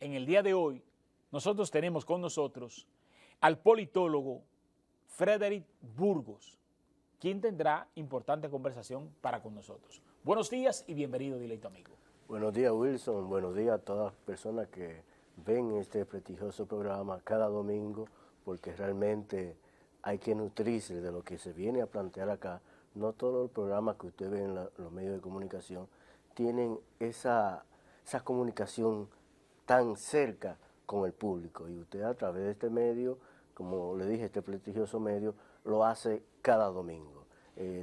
en el día de hoy, nosotros tenemos con nosotros al politólogo Frederick Burgos, quien tendrá importante conversación para con nosotros. Buenos días y bienvenido, directo amigo. Buenos días, Wilson. Buenos días a todas las personas que ven este prestigioso programa cada domingo, porque realmente hay que nutrirse de lo que se viene a plantear acá. No todos los programas que usted ve en los medios de comunicación tienen esa comunicación tan cerca con el público, y usted a través de este medio, como le dije, este prestigioso medio, lo hace cada domingo.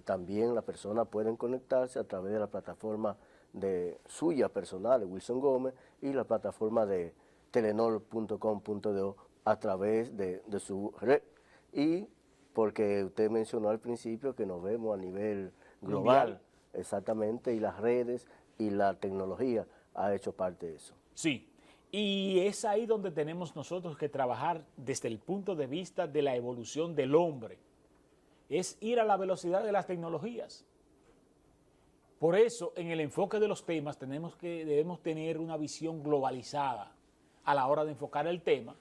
También las personas pueden conectarse a través de la plataforma de suya personal, Wilson Gómez, y la plataforma de telenor.com.do a través de su red. Y porque usted mencionó al principio que nos vemos a nivel global, exactamente, y las redes y la tecnología ha hecho parte de eso. Sí, y es ahí donde tenemos nosotros que trabajar desde el punto de vista de la evolución del hombre. Es ir a la velocidad de las tecnologías. Por eso, en el enfoque de los temas, debemos tener una visión globalizada a la hora de enfocar el tema,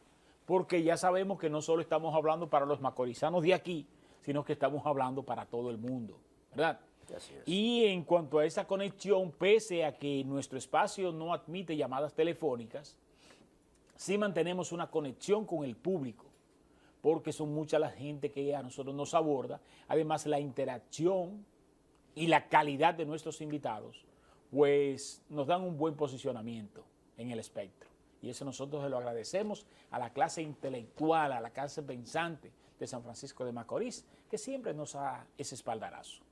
porque ya sabemos que no solo estamos hablando para los macorizanos de aquí, sino que estamos hablando para todo el mundo, ¿verdad? Así es. Y en cuanto a esa conexión, pese a que nuestro espacio no admite llamadas telefónicas, sí mantenemos una conexión con el público, porque son mucha la gente que a nosotros nos aborda. Además, la interacción y la calidad de nuestros invitados, pues nos dan un buen posicionamiento en el espectro. Y eso nosotros se lo agradecemos a la clase intelectual, a la clase pensante de San Francisco de Macorís, que siempre nos da ese espaldarazo.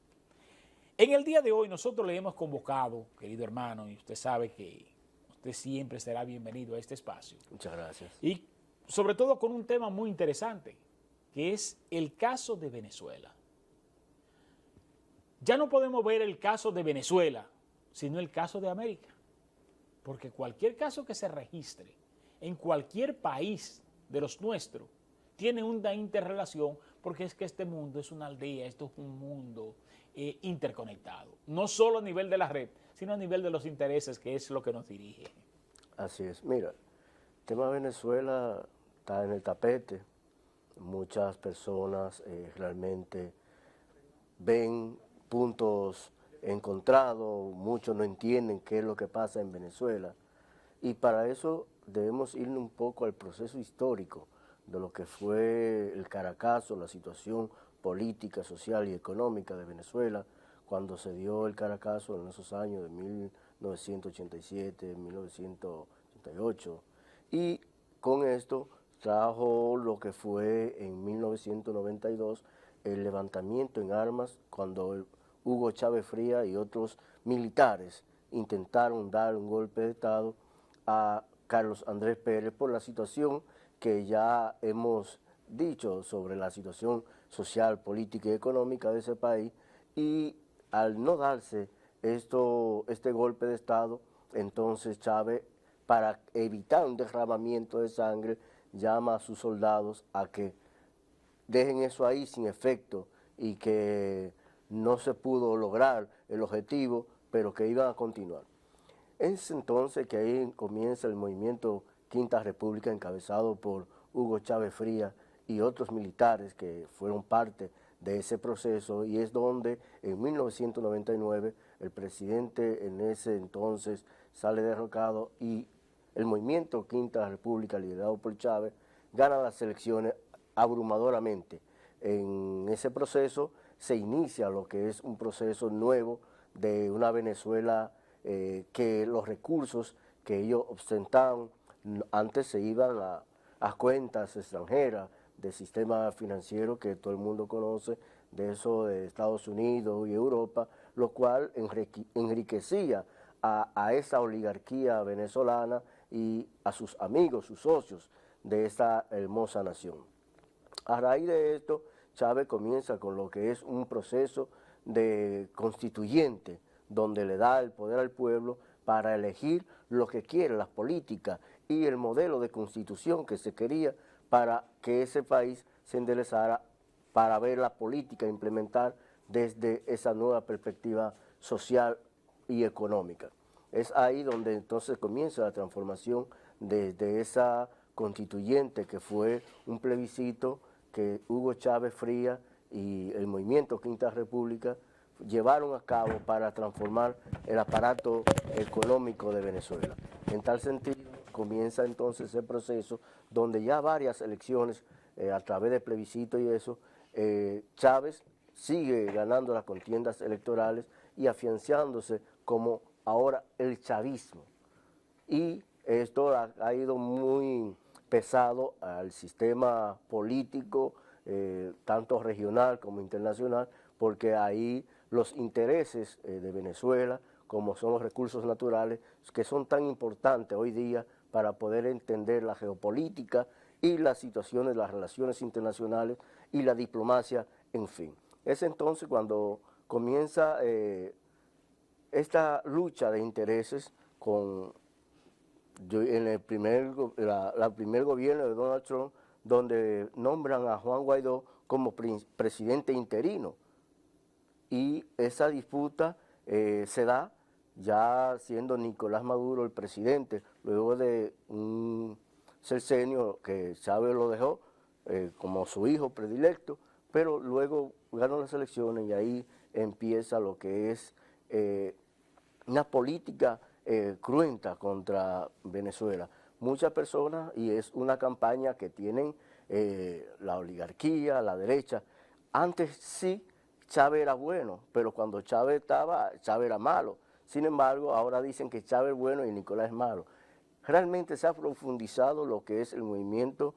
En el día de hoy nosotros le hemos convocado, querido hermano, y usted sabe que usted siempre será bienvenido a este espacio. Muchas gracias. Y sobre todo con un tema muy interesante, que es el caso de Venezuela. Ya no podemos ver el caso de Venezuela, sino el caso de América. Porque cualquier caso que se registre en cualquier país de los nuestros tiene una interrelación, porque es que este mundo es una aldea, esto es un mundo interconectado. No solo a nivel de la red, sino a nivel de los intereses, que es lo que nos dirige. Así es. Mira, el tema de Venezuela está en el tapete. Muchas personas realmente ven puntos encontrados, muchos no entienden qué es lo que pasa en Venezuela, y para eso debemos ir un poco al proceso histórico de lo que fue el Caracazo, la situación política, social y económica de Venezuela, cuando se dio el Caracazo en esos años de 1987, 1988, y con esto trajo lo que fue en 1992 el levantamiento en armas, cuando Hugo Chávez Frías y otros militares intentaron dar un golpe de Estado a Carlos Andrés Pérez por la situación que ya hemos dicho sobre la situación social, política y económica de ese país, y al no darse este golpe de Estado, entonces Chávez, para evitar un derramamiento de sangre, llama a sus soldados a que dejen eso ahí sin efecto, y que no se pudo lograr el objetivo, pero que iban a continuar. Es entonces que ahí comienza el movimiento Quinta República, encabezado por Hugo Chávez Frías y otros militares que fueron parte de ese proceso, y es donde en 1999 el presidente en ese entonces sale derrocado y el movimiento Quinta República, liderado por Chávez, gana las elecciones abrumadoramente. En ese proceso se inicia lo que es un proceso nuevo de una Venezuela que los recursos que ellos ostentaban antes se iban a cuentas extranjeras del sistema financiero que todo el mundo conoce, de eso de Estados Unidos y Europa, lo cual enriquecía a esa oligarquía venezolana y a sus amigos, sus socios de esta hermosa nación. A raíz de esto, Chávez comienza con lo que es un proceso de constituyente, donde le da el poder al pueblo para elegir lo que quiere, las políticas y el modelo de constitución que se quería para que ese país se enderezara, para ver la política implementar desde esa nueva perspectiva social y económica. Es ahí donde entonces comienza la transformación desde esa constituyente que fue un plebiscito que Hugo Chávez Frías y el movimiento Quinta República llevaron a cabo para transformar el aparato económico de Venezuela. En tal sentido, comienza entonces el proceso donde ya varias elecciones, a través de plebiscito y eso, Chávez sigue ganando las contiendas electorales y afianzándose como ahora el chavismo. Y esto ha ido muy pesado al sistema político, tanto regional como internacional, porque ahí los intereses de Venezuela, como son los recursos naturales, que son tan importantes hoy día para poder entender la geopolítica y las situaciones, las relaciones internacionales y la diplomacia, en fin. Es entonces cuando comienza esta lucha de intereses en el primer gobierno de Donald Trump, donde nombran a Juan Guaidó como presidente interino. Y esa disputa se da ya siendo Nicolás Maduro el presidente, luego de un sexenio que Chávez lo dejó como su hijo predilecto, pero luego ganó las elecciones y ahí empieza lo que es una política cruenta contra Venezuela. Muchas personas, y es una campaña que tienen la oligarquía, la derecha. Antes sí, Chávez era bueno, pero cuando Chávez estaba, Chávez era malo. Sin embargo, ahora dicen que Chávez es bueno y Nicolás es malo. Realmente se ha profundizado lo que es el movimiento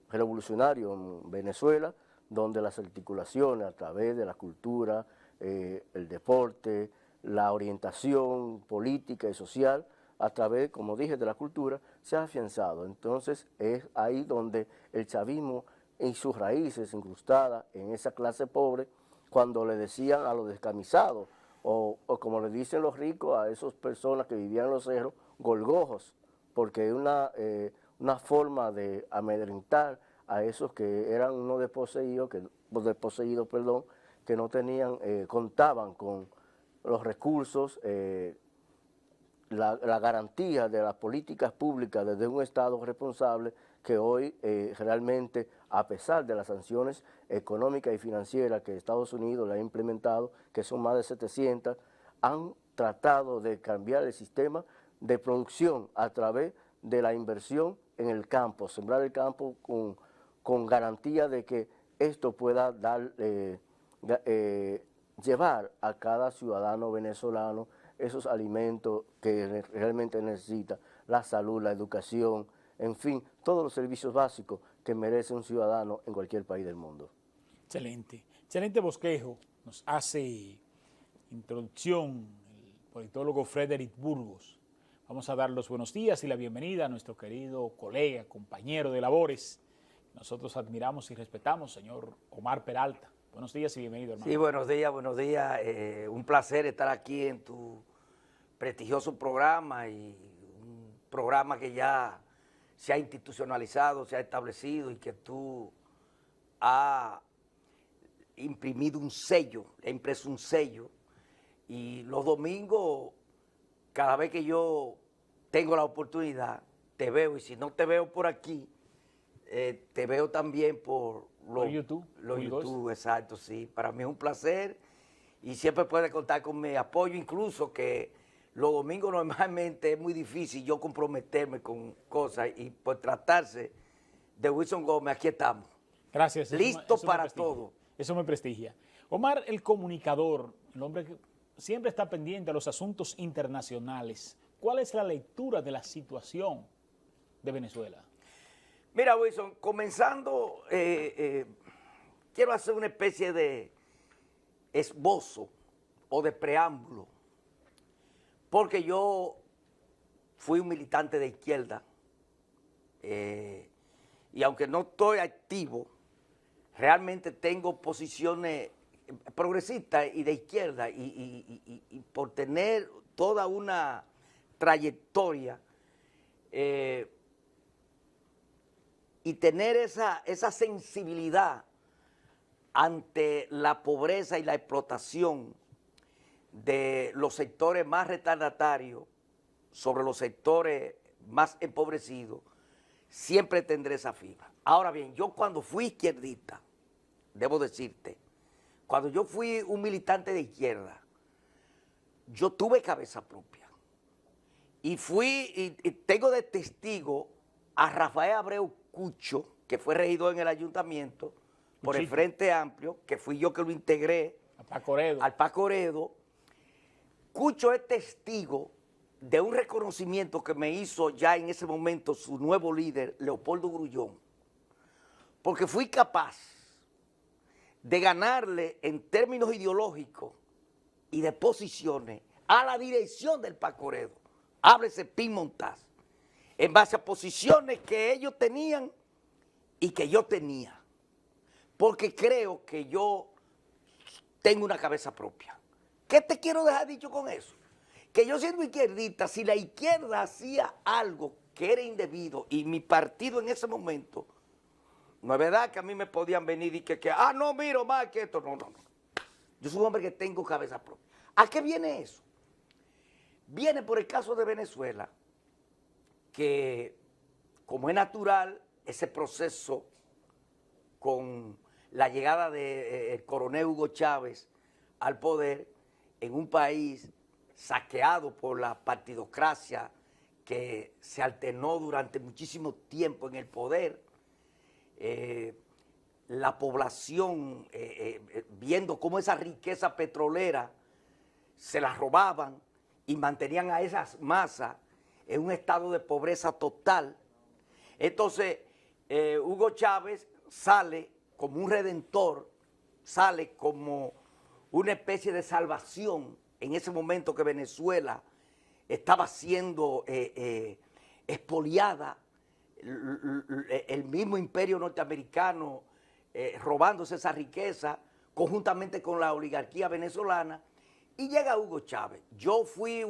revolucionario en Venezuela, donde las articulaciones a través de la cultura, el deporte, la orientación política y social, a través, como dije, de la cultura, se ha afianzado. Entonces es ahí donde el chavismo en sus raíces, incrustada en esa clase pobre, cuando le decían a los descamisados, o como le dicen los ricos a esas personas que vivían en los cerros, golgojos, porque es una forma de amedrentar a esos que eran unos desposeídos, que no tenían, contaban con los recursos, la garantía de las políticas públicas desde un Estado responsable que hoy realmente, a pesar de las sanciones económicas y financieras que Estados Unidos le ha implementado, que son más de 700, han tratado de cambiar el sistema de producción a través de la inversión en el campo, sembrar el campo con garantía de que esto pueda llevar a cada ciudadano venezolano esos alimentos que realmente necesita, la salud, la educación, en fin, todos los servicios básicos que merece un ciudadano en cualquier país del mundo. Excelente. Excelente bosquejo. Nos hace introducción el politólogo Frederick Burgos. Vamos a dar los buenos días y la bienvenida a nuestro querido colega, compañero de labores. Nosotros admiramos y respetamos, señor Omar Peralta. Buenos días y bienvenido, hermano. Sí, buenos días, buenos días. Un placer estar aquí en tu prestigioso programa y un programa que ya se ha institucionalizado, se ha establecido y que tú has imprimido un sello, he impreso un sello. Y los domingos, cada vez que yo tengo la oportunidad, te veo. Y si no te veo por aquí, te veo también por YouTube. YouTube, exacto, sí. Para mí es un placer y siempre puedes contar con mi apoyo, incluso que los domingos normalmente es muy difícil yo comprometerme con cosas y por tratarse de Wilson Gómez, aquí estamos. Gracias. Listo para todo. Eso me prestigia. Omar, el comunicador, el hombre que siempre está pendiente a los asuntos internacionales. ¿Cuál es la lectura de la situación de Venezuela? Mira, Wilson, comenzando, quiero hacer una especie de esbozo o de preámbulo, porque yo fui un militante de izquierda y aunque no estoy activo, realmente tengo posiciones progresistas y de izquierda y por tener toda una trayectoria y tener esa sensibilidad ante la pobreza y la explotación de los sectores más retardatarios sobre los sectores más empobrecidos, siempre tendré esa fibra. Ahora bien, yo cuando fui izquierdista, debo decirte, cuando yo fui un militante de izquierda, yo tuve cabeza propia. Y tengo de testigo a Rafael Abreu Cucho, que fue regidor en el ayuntamiento, por el Frente Amplio, que fui yo que lo integré, al Paco Oredo. Cucho es testigo de un reconocimiento que me hizo ya en ese momento su nuevo líder, Leopoldo Grullón, porque fui capaz de ganarle en términos ideológicos y de posiciones a la dirección del Paco Oredo, háblese Pin Montaz, en base a posiciones que ellos tenían y que yo tenía, porque creo que yo tengo una cabeza propia. ¿Qué te quiero dejar dicho con eso? Que yo siendo izquierdista, si la izquierda hacía algo que era indebido y mi partido en ese momento, no es verdad que a mí me podían venir y no, miro más que esto, no. Yo soy un hombre que tengo cabeza propia. ¿A qué viene eso? Viene por el caso de Venezuela, que como es natural, ese proceso con la llegada del coronel Hugo Chávez al poder en un país saqueado por la partidocracia que se alternó durante muchísimo tiempo en el poder, la población viendo cómo esa riqueza petrolera se la robaban y mantenían a esas masas en un estado de pobreza total. Entonces, Hugo Chávez sale como un redentor, sale como una especie de salvación en ese momento que Venezuela estaba siendo expoliada, el mismo imperio norteamericano robándose esa riqueza conjuntamente con la oligarquía venezolana, y llega Hugo Chávez. Yo fui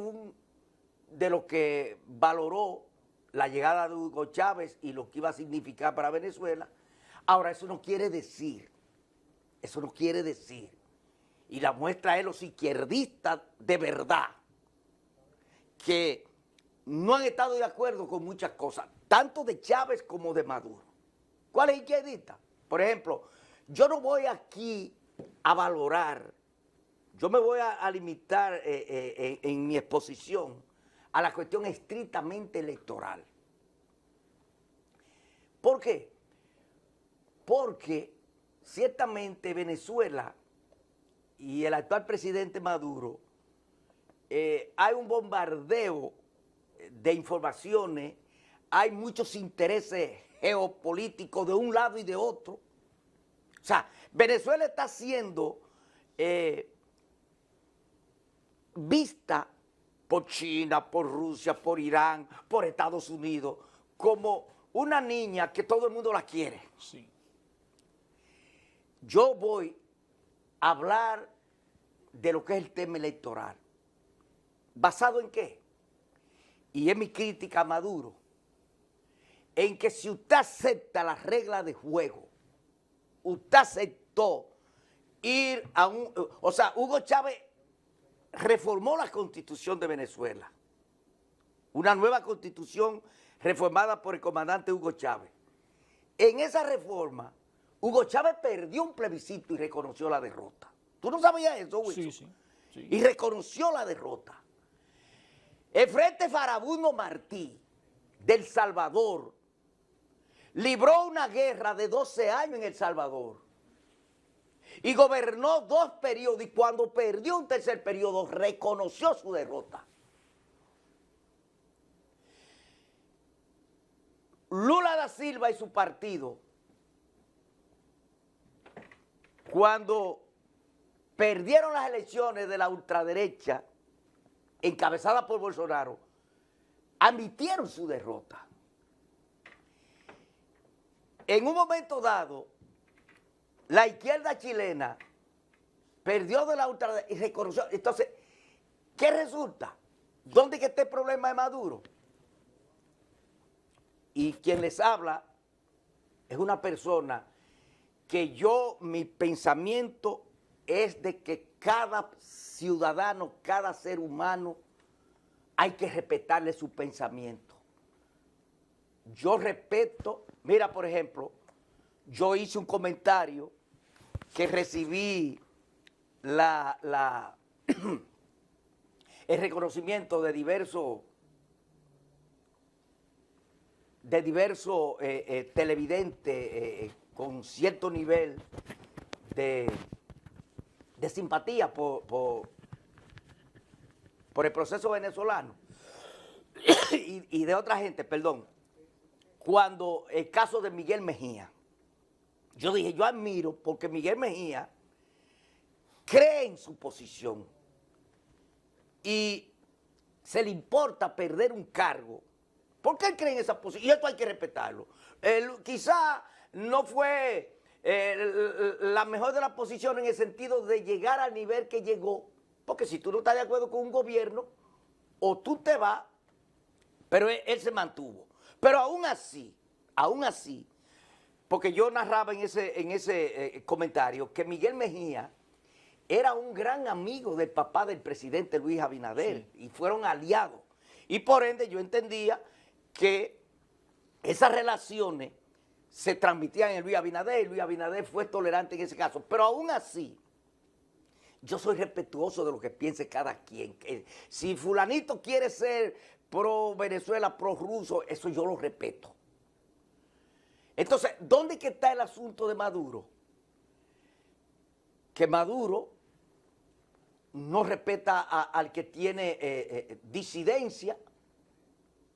de los que valoró la llegada de Hugo Chávez y lo que iba a significar para Venezuela. Ahora, eso no quiere decir, y la muestra es los izquierdistas de verdad, que no han estado de acuerdo con muchas cosas, tanto de Chávez como de Maduro. ¿Cuál es izquierdista? Por ejemplo, yo no voy aquí a valorar, yo me voy a limitar en mi exposición a la cuestión estrictamente electoral. ¿Por qué? Porque ciertamente Venezuela y el actual presidente Maduro, hay un bombardeo de informaciones, hay muchos intereses geopolíticos de un lado y de otro. O sea, Venezuela está siendo vista por China, por Rusia, por Irán, por Estados Unidos, como una niña que todo el mundo la quiere. Sí. Yo voy a hablar de lo que es el tema electoral. ¿Basado en qué? Y es mi crítica a Maduro, en que si usted acepta las reglas de juego, usted aceptó ir a o sea, Hugo Chávez reformó la Constitución de Venezuela, una nueva Constitución reformada por el comandante Hugo Chávez. En esa reforma, Hugo Chávez perdió un plebiscito y reconoció la derrota. ¿Tú no sabías eso, Wilson? Sí. Y reconoció la derrota. El Frente Farabundo Martí de El Salvador libró una guerra de 12 años en El Salvador y gobernó 2 periodos, y cuando perdió un tercer periodo reconoció su derrota. Lula da Silva y su partido, cuando perdieron las elecciones de la ultraderecha encabezada por Bolsonaro, admitieron su derrota. En un momento dado, la izquierda chilena perdió de la ultraderecha y reconoció. Entonces, ¿qué resulta? ¿Dónde está el problema de Maduro? Y quien les habla es una persona que mi pensamiento es de que cada ciudadano, cada ser humano, hay que respetarle su pensamiento. yo respeto, mira, por ejemplo, yo hice un comentario que recibí el reconocimiento de diversos televidentes con cierto nivel de simpatía por el proceso venezolano y de otra gente, perdón, cuando el caso de Miguel Mejía. Yo dije, yo admiro porque Miguel Mejía cree en su posición y se le importa perder un cargo. ¿Por qué él cree en esa posición? Y esto hay que respetarlo. Quizá no fue la mejor de las posiciones en el sentido de llegar al nivel que llegó, porque si tú no estás de acuerdo con un gobierno, o tú te vas, pero él se mantuvo. Pero aún así, porque yo narraba en ese comentario que Miguel Mejía era un gran amigo del papá del presidente Luis Abinader, sí, y fueron aliados. Y por ende yo entendía que esas relaciones se transmitían en Luis Abinader y Luis Abinader fue tolerante en ese caso. Pero aún así, yo soy respetuoso de lo que piense cada quien. Si fulanito quiere ser pro Venezuela, pro ruso, eso yo lo respeto. Entonces, ¿dónde que está el asunto de Maduro? Que Maduro no respeta al que tiene disidencia,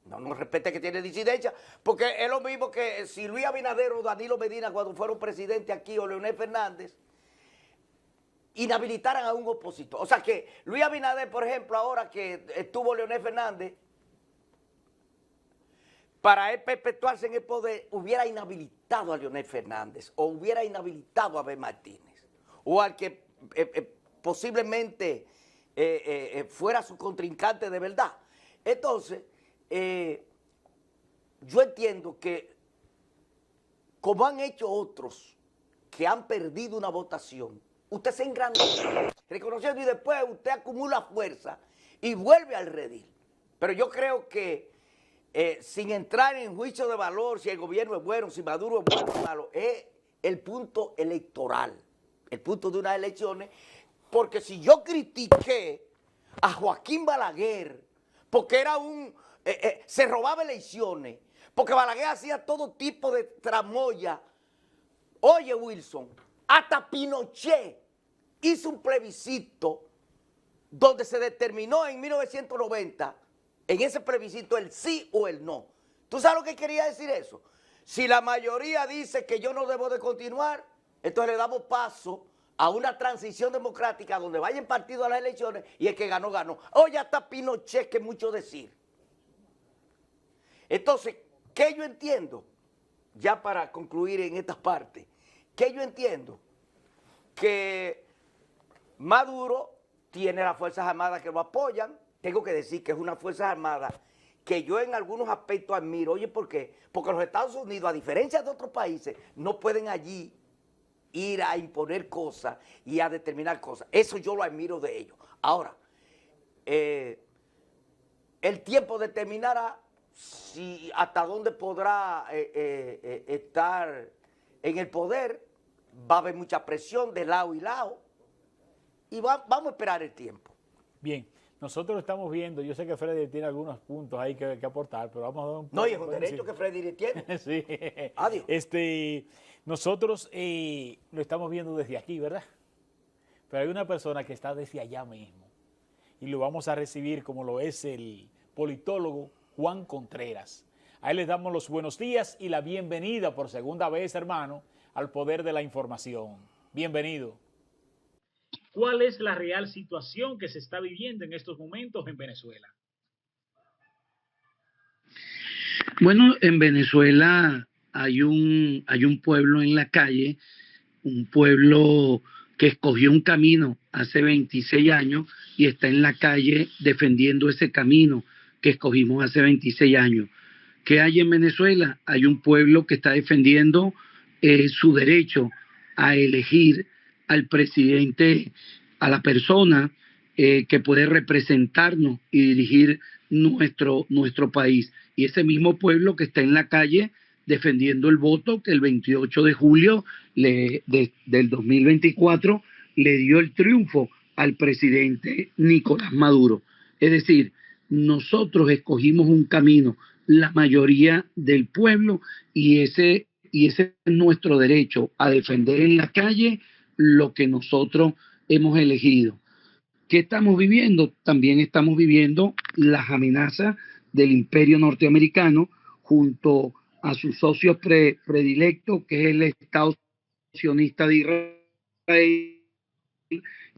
no respeta que tiene disidencia, porque es lo mismo que si Luis Abinader o Danilo Medina cuando fueron presidentes aquí o Leonel Fernández inhabilitaran a un opositor. O sea que Luis Abinader, por ejemplo, ahora que estuvo Leonel Fernández, para él perpetuarse en el poder, hubiera inhabilitado a Leonel Fernández o hubiera inhabilitado a Abel Martínez o al que posiblemente fuera su contrincante de verdad. Entonces, yo entiendo que como han hecho otros que han perdido una votación, usted se engrandece reconociendo y después usted acumula fuerza y vuelve al redil. Pero yo creo que sin entrar en juicio de valor, si el gobierno es bueno, si Maduro es bueno o malo, es el punto electoral, el punto de unas elecciones, porque si yo critiqué a Joaquín Balaguer, porque era se robaba elecciones, porque Balaguer hacía todo tipo de tramoya, oye Wilson, hasta Pinochet hizo un plebiscito donde se determinó en 1990, en ese plebiscito, el sí o el no. ¿Tú sabes lo que quería decir eso? Si la mayoría dice que yo no debo de continuar, entonces le damos paso a una transición democrática donde vayan partidos a las elecciones y el que ganó, ganó. Oye, hasta Pinochet, que mucho decir. Entonces, ¿qué yo entiendo? Ya para concluir en esta parte, ¿qué yo entiendo? Que Maduro tiene las Fuerzas Armadas que lo apoyan. Tengo que decir que es una Fuerzas Armadas que yo en algunos aspectos admiro. Oye, ¿por qué? Porque los Estados Unidos, a diferencia de otros países, no pueden allí ir a imponer cosas y a determinar cosas. Eso yo lo admiro de ellos. Ahora, el tiempo determinará si hasta dónde podrá estar en el poder. Va a haber mucha presión de lado y lado y vamos a esperar el tiempo. Bien, nosotros estamos viendo, yo sé que Freddy tiene algunos puntos ahí que aportar, pero vamos a dar un poco. No, y es un derecho que Freddy tiene. Sí. Adiós. Nosotros lo estamos viendo desde aquí, ¿verdad? Pero hay una persona que está desde allá mismo y lo vamos a recibir como lo es el politólogo Juan Contreras. A él les damos los buenos días y la bienvenida por segunda vez, hermano, al poder de la información. Bienvenido. ¿Cuál es la real situación que se está viviendo en estos momentos en Venezuela? Bueno, en Venezuela hay un pueblo en la calle, un pueblo que escogió un camino hace 26 años y está en la calle defendiendo ese camino que escogimos hace 26 años. ¿Qué hay en Venezuela? Hay un pueblo que está defendiendo su derecho a elegir al presidente, a la persona que puede representarnos y dirigir nuestro país. Y ese mismo pueblo que está en la calle defendiendo el voto que el 28 de julio del 2024 le dio el triunfo al presidente Nicolás Maduro. Es decir, nosotros escogimos un camino, la mayoría del pueblo, y ese es nuestro derecho a defender en la calle lo que nosotros hemos elegido. ¿Qué estamos viviendo? También estamos viviendo las amenazas del imperio norteamericano junto a sus socios predilectos, que es el Estado sionista de Israel,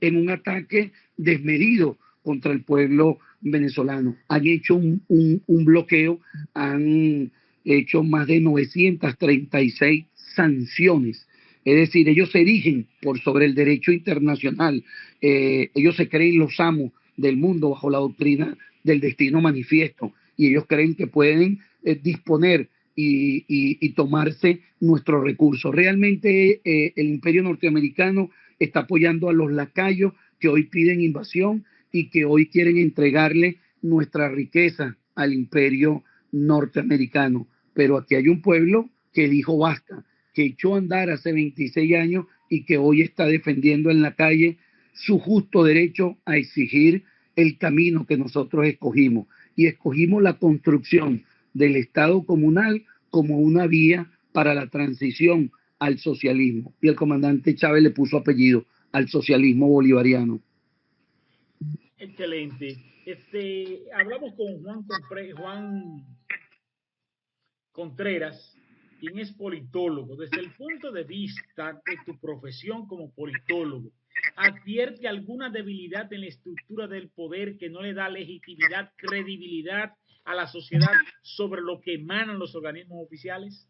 en un ataque desmedido contra el pueblo venezolano. Han hecho un bloqueo, han hecho más de 936 sanciones. Es decir, ellos se erigen por sobre el derecho internacional. Ellos se creen los amos del mundo bajo la doctrina del destino manifiesto, y ellos creen que pueden disponer y tomarse nuestros recursos. Realmente el imperio norteamericano está apoyando a los lacayos que hoy piden invasión y que hoy quieren entregarle nuestra riqueza al imperio norteamericano. Pero aquí hay un pueblo que dijo basta, que echó a andar hace 26 años y que hoy está defendiendo en la calle su justo derecho a exigir el camino que nosotros escogimos. Y escogimos la construcción del Estado comunal como una vía para la transición al socialismo. Y el comandante Chávez le puso apellido al socialismo bolivariano. Excelente. Hablamos con Juan Contreras, quien es politólogo. Desde el punto de vista de tu profesión como politólogo, ¿advierte alguna debilidad en la estructura del poder que no le da legitimidad, credibilidad a la sociedad sobre lo que emanan los organismos oficiales?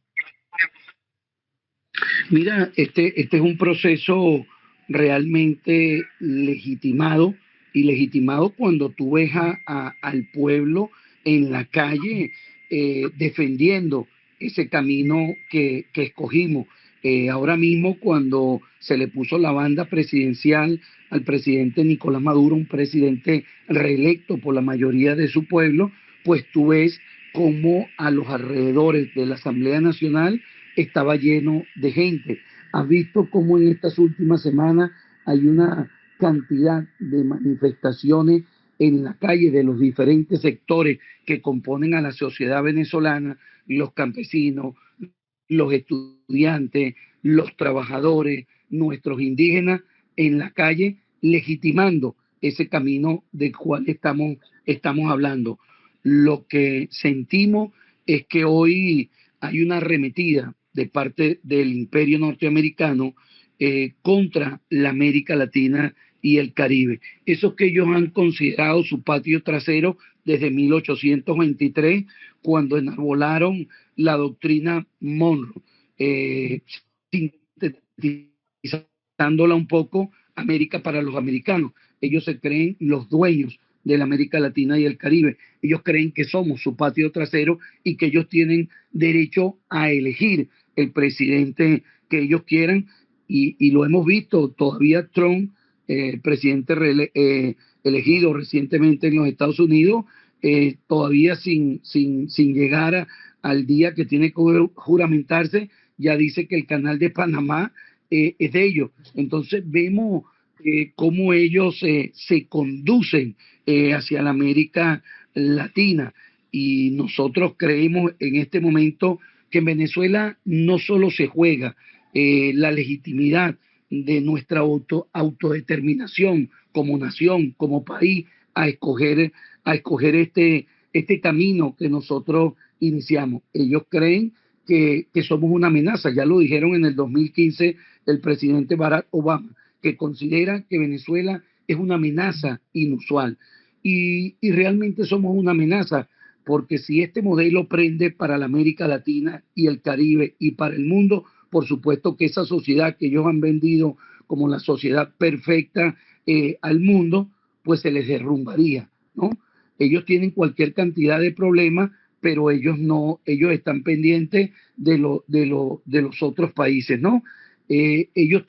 Mira, este es un proceso realmente legitimado, y legitimado cuando tú ves al pueblo en la calle defendiendo ese camino que escogimos. Ahora mismo, cuando se le puso la banda presidencial al presidente Nicolás Maduro, un presidente reelecto por la mayoría de su pueblo, pues tú ves cómo a los alrededores de la Asamblea Nacional estaba lleno de gente. Has visto cómo en estas últimas semanas hay una cantidad de manifestaciones en la calle de los diferentes sectores que componen a la sociedad venezolana, los campesinos, los estudiantes, los trabajadores, nuestros indígenas en la calle, legitimando ese camino del cual estamos hablando. Lo que sentimos es que hoy hay una arremetida de parte del imperio norteamericano contra la América Latina y el Caribe. Esos que ellos han considerado su patio trasero desde 1823, cuando enarbolaron la doctrina Monroe, sintetizándola un poco, América para los americanos. Ellos se creen los dueños de la América Latina y el Caribe. Ellos creen que somos su patio trasero y que ellos tienen derecho a elegir el presidente que ellos quieran, y lo hemos visto. Todavía Trump, el presidente elegido recientemente en los Estados Unidos, todavía sin llegar al día que tiene que juramentarse, ya dice que el canal de Panamá es de ellos. Entonces vemos cómo ellos se conducen hacia la América Latina, y nosotros creemos en este momento que en Venezuela no solo se juega la legitimidad de nuestra autodeterminación como nación, como país, a escoger este camino que nosotros iniciamos. Ellos creen que somos una amenaza. Ya lo dijeron en el 2015 el presidente Barack Obama, que considera que Venezuela es una amenaza inusual. Y realmente somos una amenaza, porque si este modelo prende para la América Latina y el Caribe y para el mundo, por supuesto que esa sociedad que ellos han vendido como la sociedad perfecta al mundo, pues se les derrumbaría, ¿no? Ellos tienen cualquier cantidad de problemas, pero ellos no, ellos están pendientes de los otros países, ¿no? Ellos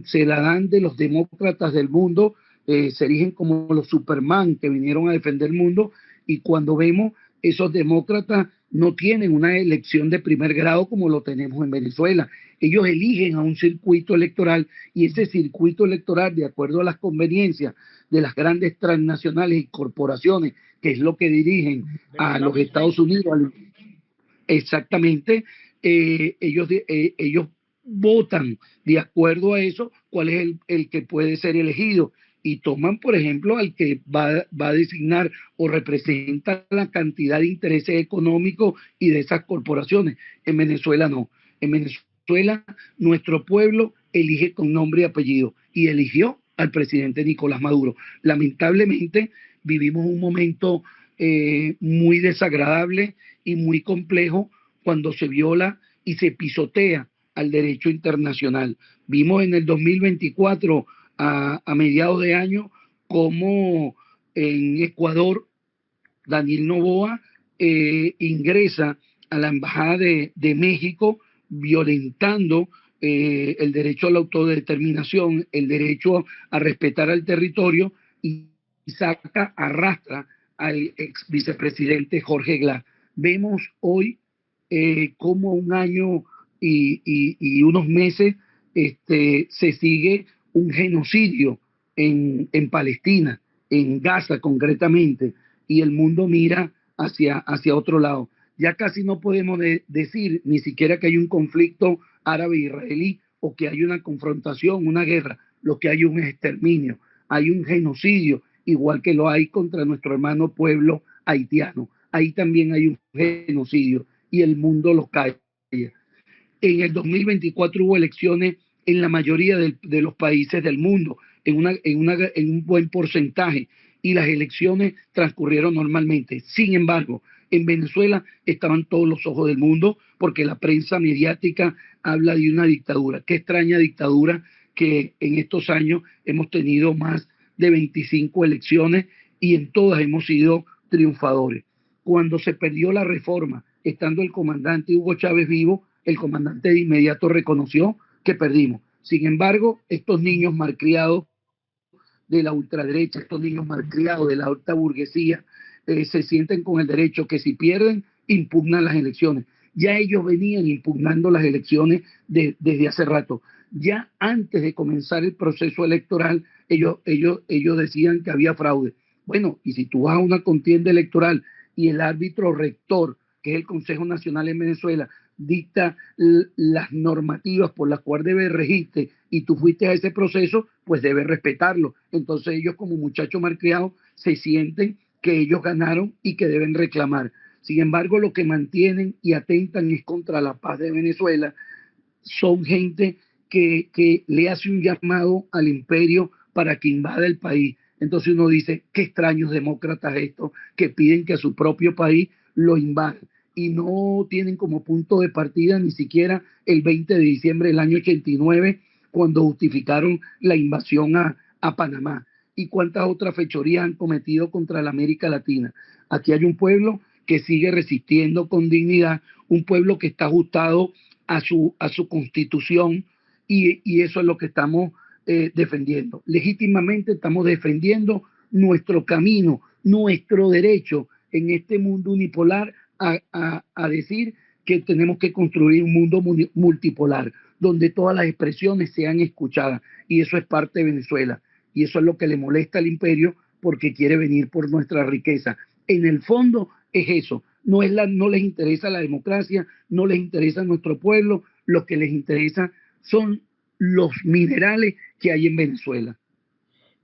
se la dan de los demócratas del mundo, se erigen como los Superman que vinieron a defender el mundo, Y cuando vemos esos demócratas no tienen una elección de primer grado como lo tenemos en Venezuela. Ellos eligen a un circuito electoral y ese circuito electoral, de acuerdo a las conveniencias de las grandes transnacionales y corporaciones, que es lo que dirigen a los Estados Unidos, exactamente, ellos votan de acuerdo a eso cuál es el que puede ser elegido y toman, por ejemplo, al que va a designar o representa la cantidad de intereses económicos y de esas corporaciones. En Venezuela no. En Venezuela nuestro pueblo elige con nombre y apellido y eligió al presidente Nicolás Maduro. Lamentablemente vivimos un momento muy desagradable y muy complejo cuando se viola y se pisotea al derecho internacional. Vimos en el 2024, a mediados de año, como en Ecuador Daniel Noboa ingresa a la Embajada de México violentando el derecho a la autodeterminación, el derecho a respetar al territorio y arrastra al ex vicepresidente Jorge Glass. Vemos hoy cómo un año y unos meses se sigue un genocidio en Palestina, en Gaza concretamente, y el mundo mira hacia otro lado. Ya casi no podemos decir ni siquiera que hay un conflicto árabe-israelí o que hay una confrontación, una guerra. Lo que hay un exterminio, hay un genocidio, igual que lo hay contra nuestro hermano pueblo haitiano. Ahí también hay un genocidio y el mundo lo calla. En el 2024 hubo elecciones en la mayoría de los países del mundo, en un buen porcentaje, y las elecciones transcurrieron normalmente. Sin embargo, en Venezuela estaban todos los ojos del mundo porque la prensa mediática habla de una dictadura. Qué extraña dictadura que en estos años hemos tenido más de 25 elecciones y en todas hemos sido triunfadores. Cuando se perdió la reforma, estando el comandante Hugo Chávez vivo, el comandante de inmediato reconoció que perdimos. Sin embargo, estos niños malcriados de la ultraderecha, estos niños malcriados de la alta burguesía, se sienten con el derecho que si pierden, impugnan las elecciones. Ya ellos venían impugnando las elecciones desde hace rato. Ya antes de comenzar el proceso electoral, ellos decían que había fraude. Bueno, y si tú vas a una contienda electoral y el árbitro rector, que es el Consejo Nacional en Venezuela, dicta las normativas por las cuales debe regirte y tú fuiste a ese proceso, pues debes respetarlo. Entonces ellos como muchachos malcriados se sienten que ellos ganaron y que deben reclamar. Sin embargo, lo que mantienen y atentan es contra la paz de Venezuela. Son gente que le hace un llamado al imperio para que invada el país. Entonces uno dice, qué extraños demócratas estos que piden que a su propio país lo invadan y no tienen como punto de partida ni siquiera el 20 de diciembre del año 89, cuando justificaron la invasión a Panamá. Y cuántas otras fechorías han cometido contra la América Latina. Aquí hay un pueblo que sigue resistiendo con dignidad, un pueblo que está ajustado a su constitución y eso es lo que estamos defendiendo. Legítimamente estamos defendiendo nuestro camino, nuestro derecho en este mundo unipolar a decir que tenemos que construir un mundo multipolar, donde todas las expresiones sean escuchadas, y eso es parte de Venezuela, y eso es lo que le molesta al imperio, porque quiere venir por nuestra riqueza. En el fondo es eso, no les interesa la democracia, no les interesa nuestro pueblo, lo que les interesa son los minerales que hay en Venezuela.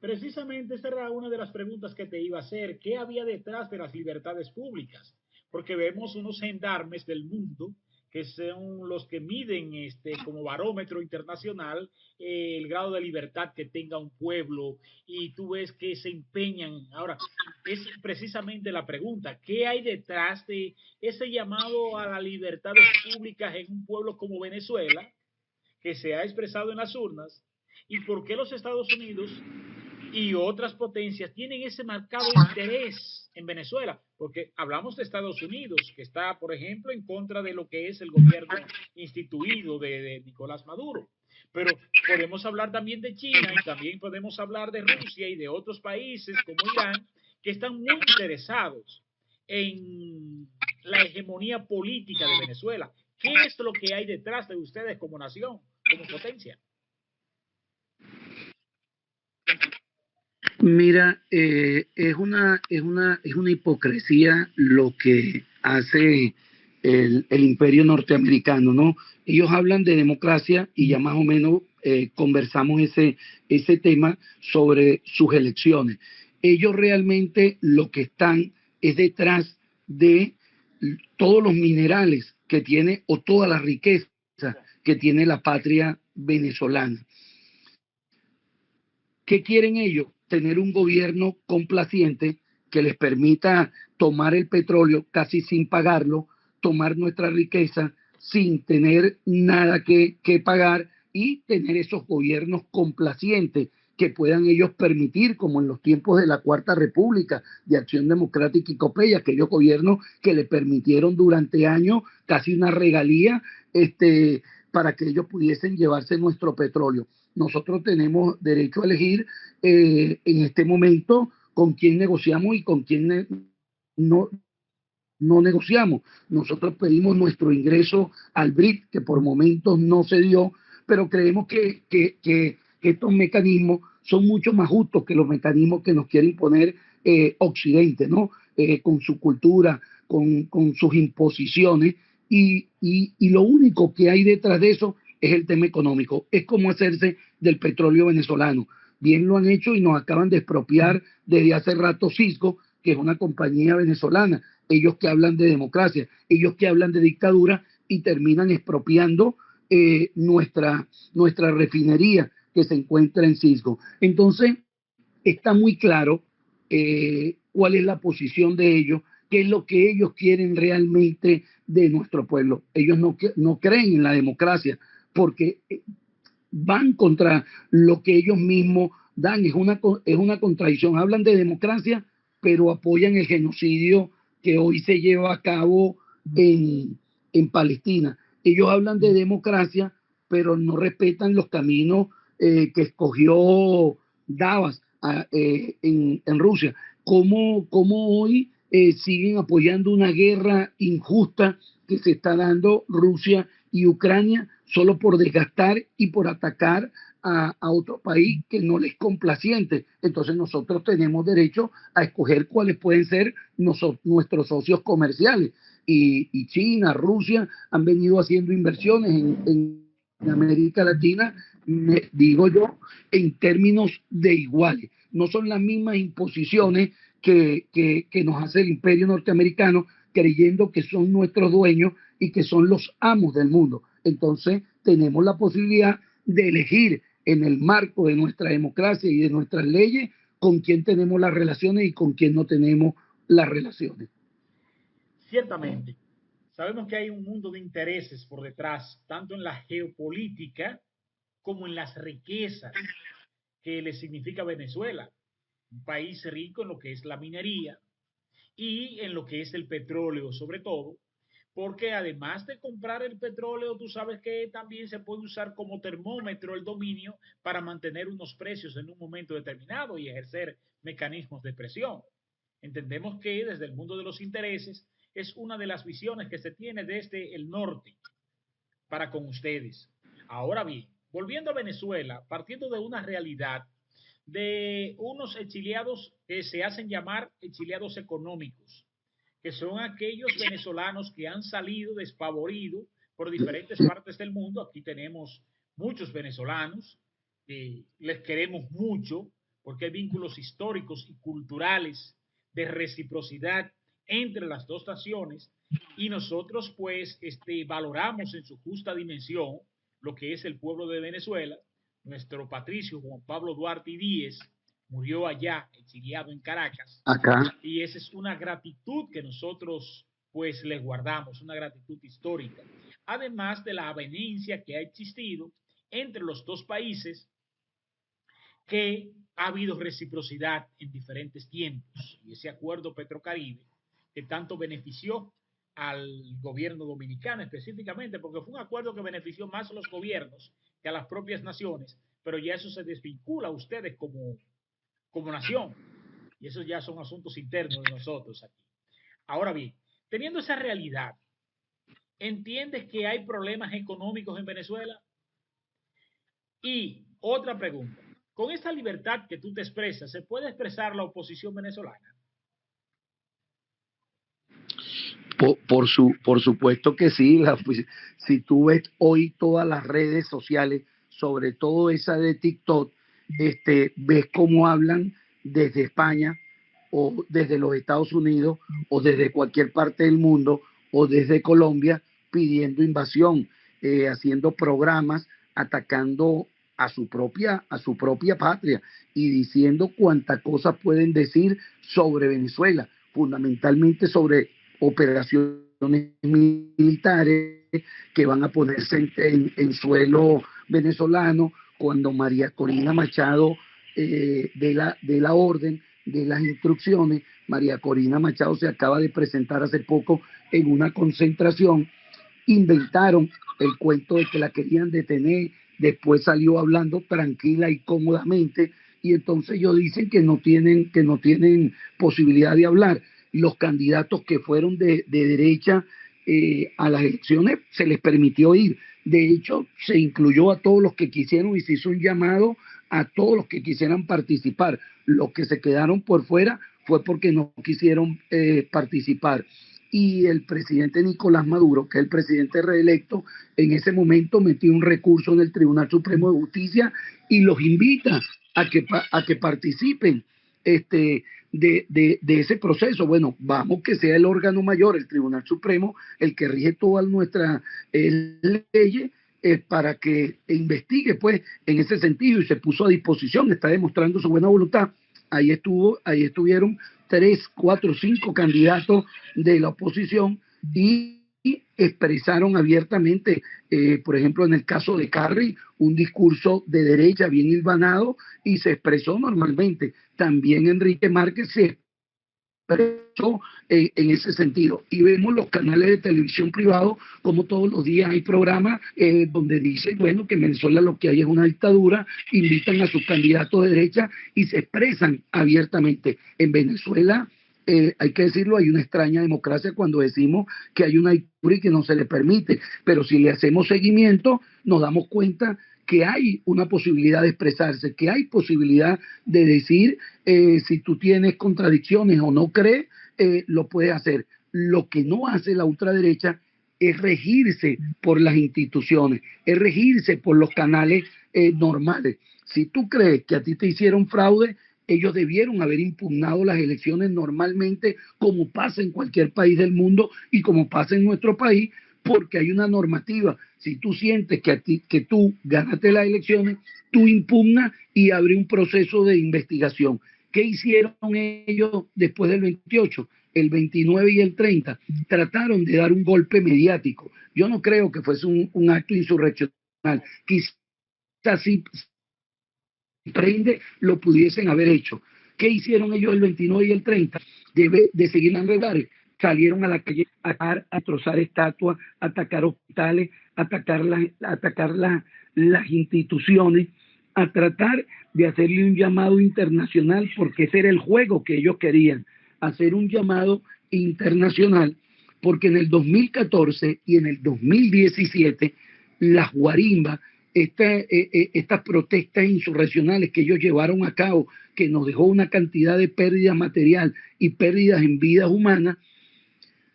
Precisamente esta era una de las preguntas que te iba a hacer. ¿Qué había detrás de las libertades públicas? Porque vemos unos gendarmes del mundo que son los que miden como barómetro internacional el grado de libertad que tenga un pueblo, y tú ves que se empeñan. Ahora, es precisamente la pregunta, ¿qué hay detrás de ese llamado a las libertades públicas en un pueblo como Venezuela, que se ha expresado en las urnas? ¿Y por qué los Estados Unidos y otras potencias tienen ese marcado interés en Venezuela? Porque hablamos de Estados Unidos, que está, por ejemplo, en contra de lo que es el gobierno instituido de Nicolás Maduro. Pero podemos hablar también de China y también podemos hablar de Rusia y de otros países como Irán, que están muy interesados. en la hegemonía política de Venezuela. ¿Qué es lo que hay detrás de ustedes como nación, como potencia? Mira, es una hipocresía lo que hace el imperio norteamericano, ¿no? Ellos hablan de democracia y ya más o menos conversamos ese tema sobre sus elecciones. Ellos realmente lo que están es detrás de todos los minerales que tiene o toda la riqueza que tiene la patria venezolana. ¿Qué quieren ellos? Tener un gobierno complaciente que les permita tomar el petróleo casi sin pagarlo, tomar nuestra riqueza sin tener nada que pagar y tener esos gobiernos complacientes que puedan ellos permitir, como en los tiempos de la Cuarta República, de Acción Democrática y Copella, aquellos gobiernos que le permitieron durante años casi una regalía para que ellos pudiesen llevarse nuestro petróleo. Nosotros tenemos derecho a elegir en este momento con quién negociamos y con quién no, no negociamos. Nosotros pedimos nuestro ingreso al BRIC, que por momentos no se dio, pero creemos que estos mecanismos son mucho más justos que los mecanismos que nos quiere imponer Occidente, ¿no? Con su cultura, con sus imposiciones, y lo único que hay detrás de eso es el tema económico. Es como hacerse del petróleo venezolano. Bien lo han hecho y nos acaban de expropiar desde hace rato Cisco, que es una compañía venezolana. Ellos que hablan de democracia, ellos que hablan de dictadura y terminan expropiando nuestra refinería que se encuentra en Cisco. Entonces, está muy claro cuál es la posición de ellos, qué es lo que ellos quieren realmente de nuestro pueblo. Ellos no creen en la democracia porque van contra lo que ellos mismos dan. Es una contradicción. Hablan de democracia, pero apoyan el genocidio que hoy se lleva a cabo en Palestina. Ellos hablan de democracia, pero no respetan los caminos que escogió Davos en Rusia. ¿Cómo hoy siguen apoyando una guerra injusta que se está dando Rusia y Ucrania solo por desgastar y por atacar a otro país que no les es complaciente? Entonces nosotros tenemos derecho a escoger cuáles pueden ser nuestros socios comerciales. Y China, Rusia han venido haciendo inversiones en América Latina, digo yo, en términos de iguales. No son las mismas imposiciones que nos hace el imperio norteamericano, creyendo que son nuestros dueños y que son los amos del mundo. Entonces tenemos la posibilidad de elegir en el marco de nuestra democracia y de nuestras leyes con quién tenemos las relaciones y con quién no tenemos las relaciones. Ciertamente, sabemos que hay un mundo de intereses por detrás, tanto en la geopolítica como en las riquezas que le significa Venezuela, un país rico en lo que es la minería y en lo que es el petróleo, sobre todo, porque además de comprar el petróleo, tú sabes que también se puede usar como termómetro el dominio para mantener unos precios en un momento determinado y ejercer mecanismos de presión. Entendemos que desde el mundo de los intereses es una de las visiones que se tiene desde el norte para con ustedes. Ahora bien, volviendo a Venezuela, partiendo de una realidad de unos exiliados que se hacen llamar exiliados económicos, que son aquellos venezolanos que han salido despavoridos por diferentes partes del mundo. Aquí tenemos muchos venezolanos, les queremos mucho porque hay vínculos históricos y culturales de reciprocidad entre las dos naciones y nosotros pues valoramos en su justa dimensión lo que es el pueblo de Venezuela. Nuestro patricio Juan Pablo Duarte y Díez murió allá, exiliado en Caracas. Acá. Y esa es una gratitud que nosotros pues les guardamos, una gratitud histórica. Además de la avenencia que ha existido entre los dos países, que ha habido reciprocidad en diferentes tiempos. Y ese acuerdo Petrocaribe, que tanto benefició al gobierno dominicano específicamente, porque fue un acuerdo que benefició más a los gobiernos que a las propias naciones, pero ya eso se desvincula a ustedes como nación. Y esos ya son asuntos internos de nosotros aquí. Ahora bien, teniendo esa realidad, ¿entiendes que hay problemas económicos en Venezuela? Y otra pregunta, con esa libertad que tú te expresas, ¿se puede expresar la oposición venezolana? Por supuesto que sí. Si tú ves hoy todas las redes sociales, sobre todo esa de TikTok, ves cómo hablan desde España o desde los Estados Unidos o desde cualquier parte del mundo o desde Colombia pidiendo invasión, haciendo programas, atacando a su propia patria y diciendo cuántas cosas pueden decir sobre Venezuela, fundamentalmente sobre operaciones militares que van a ponerse en suelo venezolano cuando María Corina Machado de la orden, de las instrucciones. María Corina Machado se acaba de presentar hace poco en una concentración. Inventaron el cuento de que la querían detener, después salió hablando tranquila y cómodamente, y entonces ellos dicen que no tienen posibilidad de hablar. Los candidatos que fueron de derecha a las elecciones se les permitió ir. De hecho, se incluyó a todos los que quisieron y se hizo un llamado a todos los que quisieran participar. Los que se quedaron por fuera fue porque no quisieron participar. Y el presidente Nicolás Maduro, que es el presidente reelecto, en ese momento metió un recurso en el Tribunal Supremo de Justicia y los invita a que participen de ese proceso. Bueno, vamos que sea el órgano mayor, el Tribunal Supremo, el que rige todas nuestras leyes, para que investigue pues en ese sentido, y se puso a disposición, está demostrando su buena voluntad. Ahí estuvieron 3, 4, 5 candidatos de la oposición y expresaron abiertamente, por ejemplo, en el caso de Carri, un discurso de derecha bien hilvanado y se expresó normalmente. También Enrique Márquez se expresó en ese sentido. Y vemos los canales de televisión privados, como todos los días hay programas donde dicen, bueno, que en Venezuela lo que hay es una dictadura, invitan a sus candidatos de derecha y se expresan abiertamente. En Venezuela, hay que decirlo, hay una extraña democracia cuando decimos que hay una dictadura y que no se le permite, pero si le hacemos seguimiento, nos damos cuenta que hay una posibilidad de expresarse, que hay posibilidad de decir si tú tienes contradicciones o no crees, lo puedes hacer. Lo que no hace la ultraderecha es regirse por las instituciones, es regirse por los canales normales. Si tú crees que a ti te hicieron fraude, ellos debieron haber impugnado las elecciones normalmente, como pasa en cualquier país del mundo y como pasa en nuestro país, porque hay una normativa. Si tú sientes que tú ganaste las elecciones, tú impugnas y abre un proceso de investigación. ¿Qué hicieron ellos después del 28? El 29 y el 30 trataron de dar un golpe mediático. Yo no creo que fuese un acto insurreccional. Quizás sí prende lo pudiesen haber hecho. ¿Qué hicieron ellos el 29 y el 30? De seguir las reglas. Salieron a la calle a trozar estatuas, a atacar hospitales, a atacar las instituciones, a tratar de hacerle un llamado internacional, porque ese era el juego que ellos querían, hacer un llamado internacional, porque en el 2014 y en el 2017 las guarimbas, estas protestas insurreccionales que ellos llevaron a cabo, que nos dejó una cantidad de pérdida material y pérdidas en vidas humanas,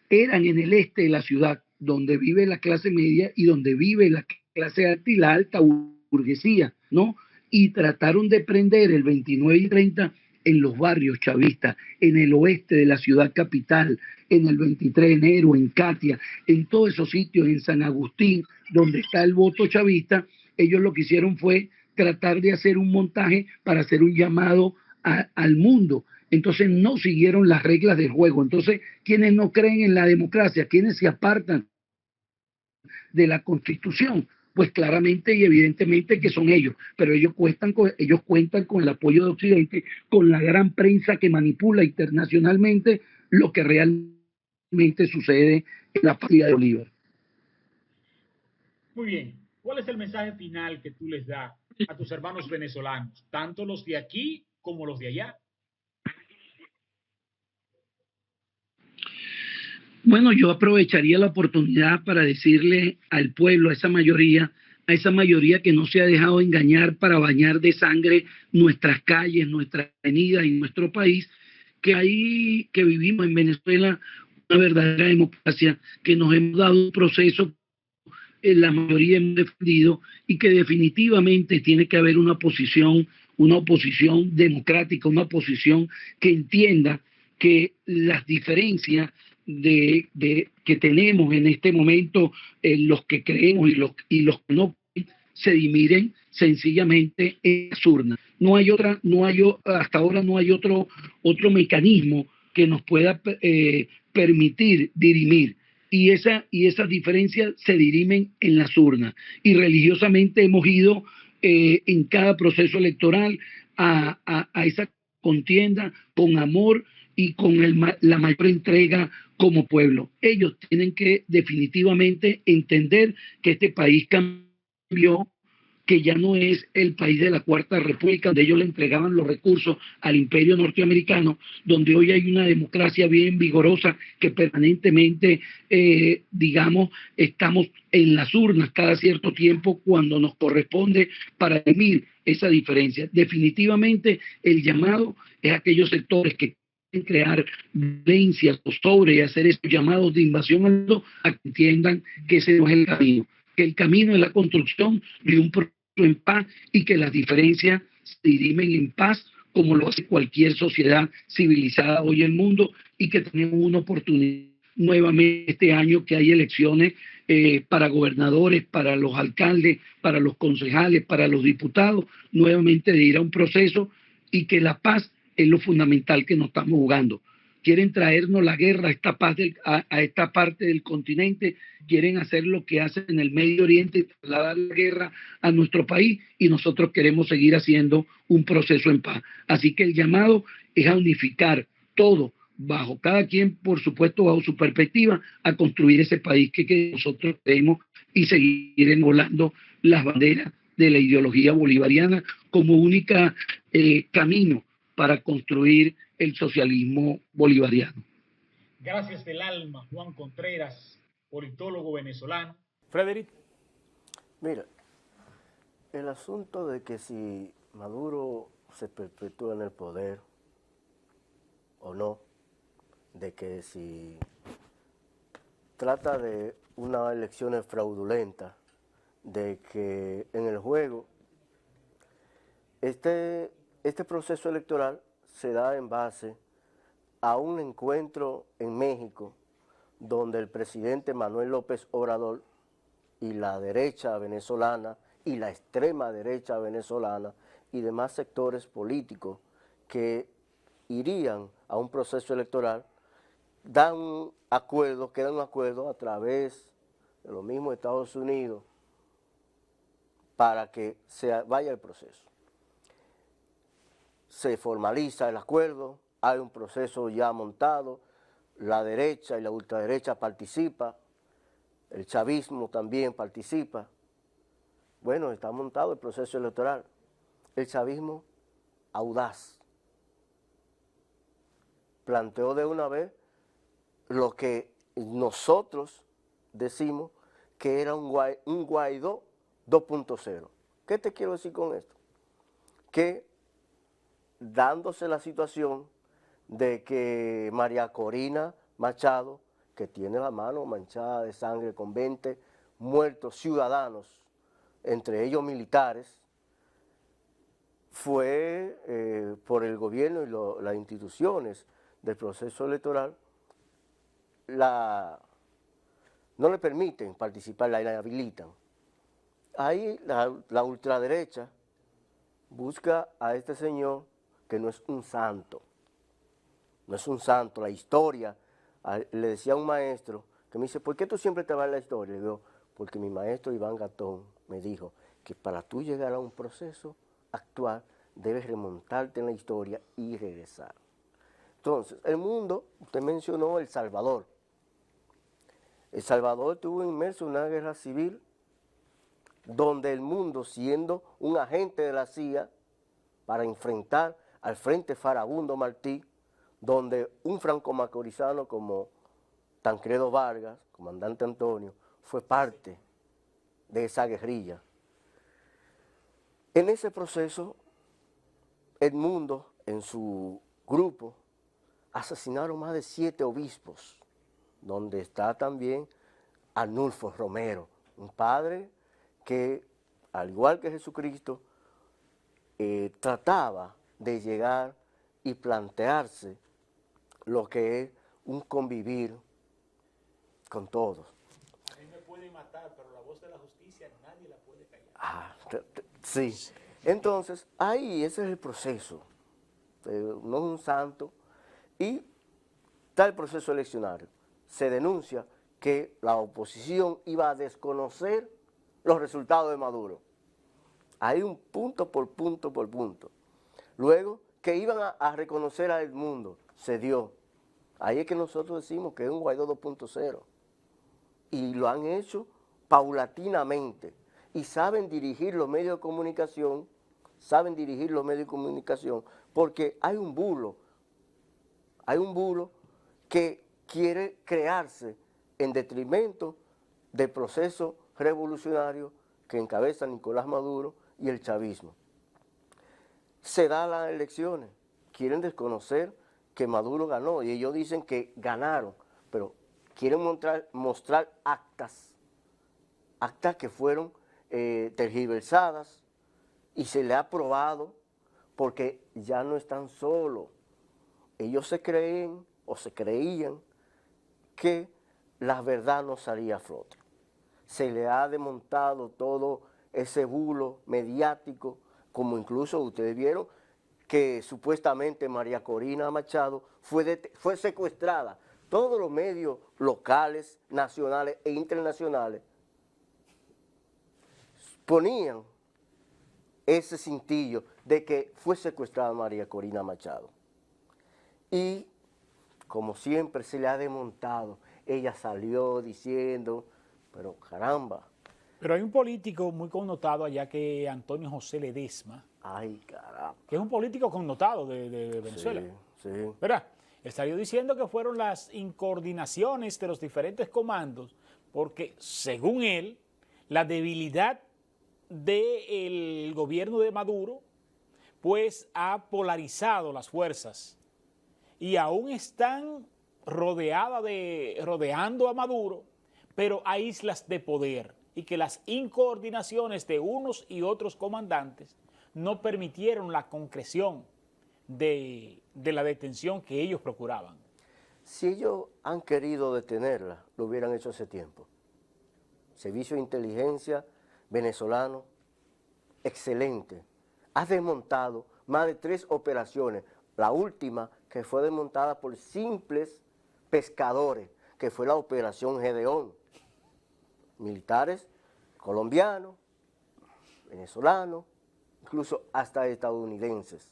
eran en el este de la ciudad, donde vive la clase media y donde vive la clase alta y la alta burguesía, ¿no? Y trataron de prender el 29 y 30 en los barrios chavistas, en el oeste de la ciudad capital, en el 23 de enero, en Catia, en todos esos sitios, en San Agustín, donde está el voto chavista. Ellos lo que hicieron fue tratar de hacer un montaje para hacer un llamado al mundo. Entonces no siguieron las reglas del juego. Entonces, quienes no creen en la democracia, quienes se apartan de la Constitución, pues claramente y evidentemente que son ellos, pero ellos cuentan con el apoyo de Occidente, con la gran prensa que manipula internacionalmente lo que realmente sucede en la partida de Bolívar. Muy bien. ¿Cuál es el mensaje final que tú les das a tus hermanos venezolanos, tanto los de aquí como los de allá? Bueno, yo aprovecharía la oportunidad para decirle al pueblo, a esa mayoría que no se ha dejado engañar para bañar de sangre nuestras calles, nuestras avenidas y nuestro país, que ahí que vivimos en Venezuela una verdadera democracia, que nos hemos dado un proceso, la mayoría hemos defendido, y que definitivamente tiene que haber una oposición democrática, una oposición que entienda que las diferencias que tenemos en este momento, los que creemos y los que no, se dividen sencillamente en las urnas. Hasta ahora no hay otro mecanismo que nos pueda permitir dirimir. Y esas diferencias se dirimen en las urnas. Y religiosamente hemos ido en cada proceso electoral a esa contienda con amor y con la mayor entrega como pueblo. Ellos tienen que definitivamente entender que este país cambió, que ya no es el país de la Cuarta República, donde ellos le entregaban los recursos al imperio norteamericano, donde hoy hay una democracia bien vigorosa que permanentemente, estamos en las urnas cada cierto tiempo cuando nos corresponde para dirimir esa diferencia. Definitivamente el llamado es a aquellos sectores que crear violencia sobre y hacer estos llamados de invasión a que entiendan que ese no es el camino, que el camino es la construcción de un proceso en paz y que las diferencias se dirimen en paz como lo hace cualquier sociedad civilizada hoy en el mundo, y que tenemos una oportunidad nuevamente este año que hay elecciones para gobernadores, para los alcaldes, para los concejales, para los diputados, nuevamente de ir a un proceso, y que la paz es lo fundamental que nos estamos jugando. Quieren traernos la guerra a esta parte del continente, quieren hacer lo que hacen en el Medio Oriente, trasladar la guerra a nuestro país, y nosotros queremos seguir haciendo un proceso en paz. Así que el llamado es a unificar todo, cada quien, por supuesto, bajo su perspectiva, a construir ese país que nosotros queremos, y seguir envolando las banderas de la ideología bolivariana como única camino para construir el socialismo bolivariano. Gracias del alma, Juan Contreras, politólogo venezolano. Frederick. Mira, el asunto de que si Maduro se perpetúa en el poder o no, de que si trata de unas elecciones fraudulentas, de que en el juego este proceso electoral se da en base a un encuentro en México donde el presidente Manuel López Obrador y la derecha venezolana y la extrema derecha venezolana y demás sectores políticos que irían a un proceso electoral quedan un acuerdo a través de los mismos Estados Unidos para que se vaya el proceso. Se formaliza el acuerdo, hay un proceso ya montado, la derecha y la ultraderecha participan, el chavismo también participa. Bueno, está montado el proceso electoral. El chavismo, audaz, planteó de una vez lo que nosotros decimos que era un Guaidó 2.0. ¿Qué te quiero decir con esto? Que dándose la situación de que María Corina Machado, que tiene la mano manchada de sangre con 20 muertos ciudadanos, entre ellos militares, fue por el gobierno y las instituciones del proceso electoral, no le permiten participar, la inhabilitan. Ahí la ultraderecha busca a este señor que no es un santo, la historia. Le decía a un maestro que me dice, ¿por qué tú siempre te vas en la historia? Le digo, porque mi maestro Iván Gatón me dijo que para tú llegar a un proceso actual debes remontarte en la historia y regresar. Entonces, el mundo, usted mencionó El Salvador. El Salvador estuvo inmerso en una guerra civil donde el mundo, siendo un agente de la CIA para enfrentar al Frente Farabundo Martí, donde un franco-macorizano como Tancredo Vargas, comandante Antonio, fue parte de esa guerrilla. En ese proceso, Edmundo, en su grupo, asesinaron más de 7 obispos, donde está también Arnulfo Romero, un padre que, al igual que Jesucristo, trataba de llegar y plantearse lo que es un convivir con todos. A mí me pueden matar, pero la voz de la justicia nadie la puede callar. Sí. Entonces, ahí ese es el proceso. No es un santo. Y está el proceso eleccionario. Se denuncia que la oposición iba a desconocer los resultados de Maduro. Hay un punto por punto por punto. Luego, que iban a reconocer a Edmundo, se dio. Ahí es que nosotros decimos que es un Guaidó 2.0. Y lo han hecho paulatinamente. Y saben dirigir los medios de comunicación, porque hay un bulo que quiere crearse en detrimento del proceso revolucionario que encabeza Nicolás Maduro y el chavismo. Se dan las elecciones, quieren desconocer que Maduro ganó y ellos dicen que ganaron, pero quieren mostrar actas que fueron tergiversadas y se le ha probado porque ya no están solos. Ellos se creen o se creían que la verdad no salía a flote. Se le ha desmontado todo ese bulo mediático, como incluso ustedes vieron que supuestamente María Corina Machado fue secuestrada. Todos los medios locales, nacionales e internacionales ponían ese cintillo de que fue secuestrada María Corina Machado. Y como siempre se le ha desmontado, ella salió diciendo, pero caramba. Pero hay un político muy connotado allá que es Antonio José Ledesma. Ay, caramba. Que es un político connotado de Venezuela. Sí. ¿Verdad? Él salió diciendo que fueron las incoordinaciones de los diferentes comandos, porque según él, la debilidad del gobierno de Maduro, pues ha polarizado las fuerzas y aún están rodeando a Maduro, pero a islas de poder, y que las incoordinaciones de unos y otros comandantes no permitieron la concreción de la detención que ellos procuraban. Si ellos han querido detenerla, lo hubieran hecho hace tiempo. Servicio de inteligencia venezolano, excelente. Ha desmontado más de 3 operaciones. La última que fue desmontada por simples pescadores, que fue la operación Gedeón. Militares colombianos, venezolanos, incluso hasta estadounidenses.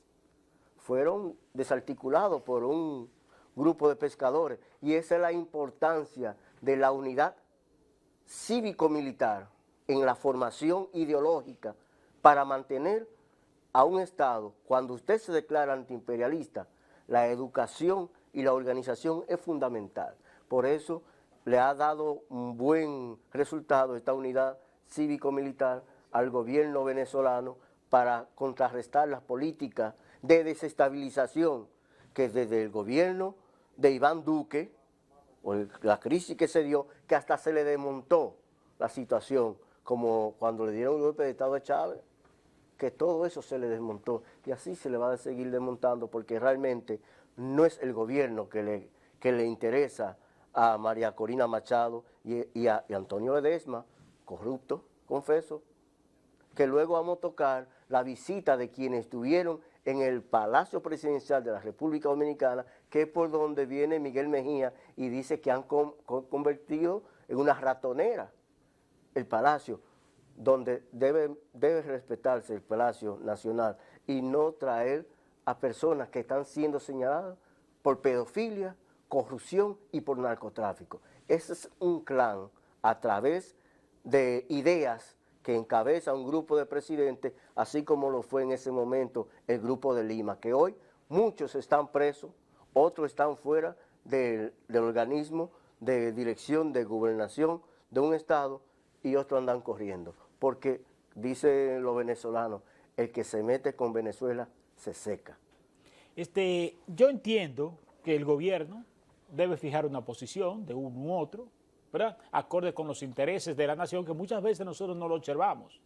Fueron desarticulados por un grupo de pescadores, y esa es la importancia de la unidad cívico-militar en la formación ideológica para mantener a un Estado. Cuando usted se declara antiimperialista, la educación y la organización es fundamental. Por eso le ha dado un buen resultado esta unidad cívico-militar al gobierno venezolano para contrarrestar las políticas de desestabilización que desde el gobierno de Iván Duque, o la crisis que se dio, que hasta se le desmontó la situación, como cuando le dieron un golpe de Estado a Chávez, que todo eso se le desmontó, y así se le va a seguir desmontando, porque realmente no es el gobierno que le interesa a María Corina Machado y a Antonio Ledesma, corrupto, confeso, que luego vamos a tocar la visita de quienes estuvieron en el Palacio Presidencial de la República Dominicana, que es por donde viene Miguel Mejía y dice que han convertido en una ratonera el Palacio, donde debe respetarse el Palacio Nacional y no traer a personas que están siendo señaladas por pedofilia, corrupción y por narcotráfico. Ese es un clan a través de ideas que encabeza un grupo de presidentes, así como lo fue en ese momento el Grupo de Lima, que hoy muchos están presos, otros están fuera del organismo de dirección, de gobernación de un estado y otros andan corriendo. Porque, dicen los venezolanos, el que se mete con Venezuela se seca. Yo entiendo que el gobierno debe fijar una posición de uno u otro, ¿verdad?, acorde con los intereses de la nación, que muchas veces nosotros no lo observamos.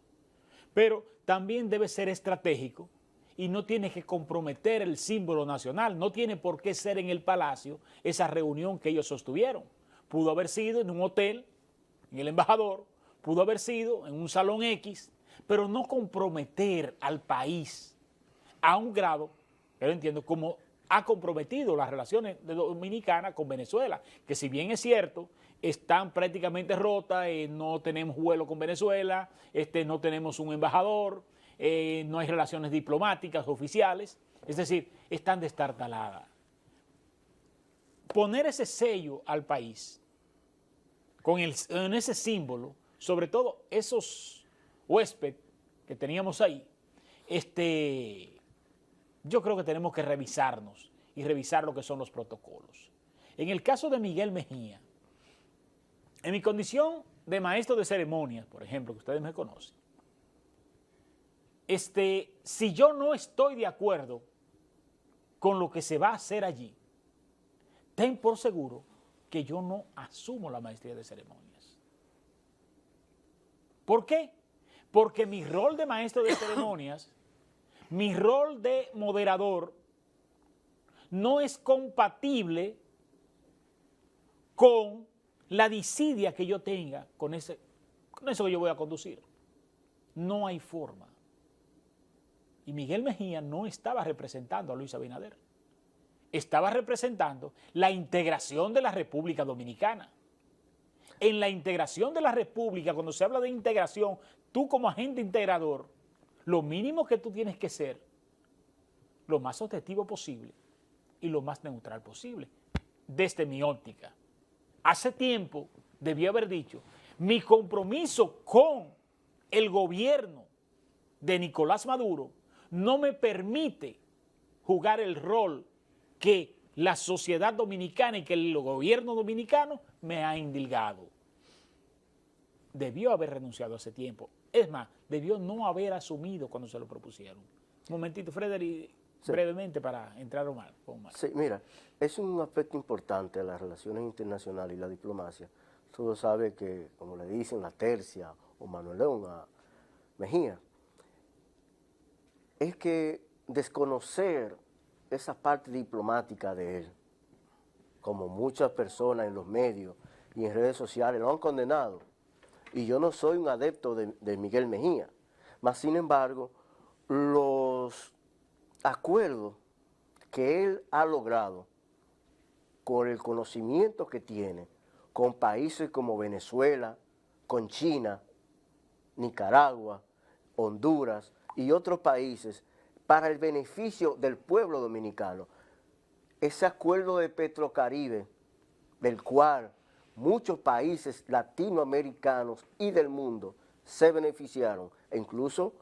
Pero también debe ser estratégico y no tiene que comprometer el símbolo nacional, no tiene por qué ser en el Palacio esa reunión que ellos sostuvieron. Pudo haber sido en un hotel, en el Embajador, pudo haber sido en un salón X, pero no comprometer al país a un grado, yo lo entiendo, como ha comprometido las relaciones de Dominicana con Venezuela, que si bien es cierto, están prácticamente rotas, no tenemos vuelo con Venezuela, no tenemos un embajador, no hay relaciones diplomáticas oficiales, es decir, están destartaladas. Poner ese sello al país, con ese símbolo, sobre todo esos huéspedes que teníamos ahí, yo creo que tenemos que revisarnos y revisar lo que son los protocolos. En el caso de Miguel Mejía, en mi condición de maestro de ceremonias, por ejemplo, que ustedes me conocen, si yo no estoy de acuerdo con lo que se va a hacer allí, ten por seguro que yo no asumo la maestría de ceremonias. ¿Por qué? Porque mi rol de maestro de ceremonias, mi rol de moderador, no es compatible con la disidia que yo tenga con eso que yo voy a conducir. No hay forma. Y Miguel Mejía no estaba representando a Luis Abinader. Estaba representando la integración de la República Dominicana. En la integración de la República, cuando se habla de integración, tú como agente integrador, lo mínimo que tú tienes que ser lo más objetivo posible y lo más neutral posible, desde mi óptica. Hace tiempo debí haber dicho, mi compromiso con el gobierno de Nicolás Maduro no me permite jugar el rol que la sociedad dominicana y que el gobierno dominicano me ha indilgado. Debió haber renunciado hace tiempo. Es más, debió no haber asumido cuando se lo propusieron. Un momentito, Frederick, sí, brevemente para entrar Omar. Sí, mira, es un aspecto importante de las relaciones internacionales y la diplomacia. Todo sabe que, como le dicen la tercia o Manuel León a Mejía, es que desconocer esa parte diplomática de él, como muchas personas en los medios y en redes sociales lo han condenado, y yo no soy un adepto de Miguel Mejía, mas sin embargo, los acuerdos que él ha logrado con el conocimiento que tiene con países como Venezuela, con China, Nicaragua, Honduras y otros países para el beneficio del pueblo dominicano. Ese acuerdo de Petrocaribe, del cual muchos países latinoamericanos y del mundo se beneficiaron, e incluso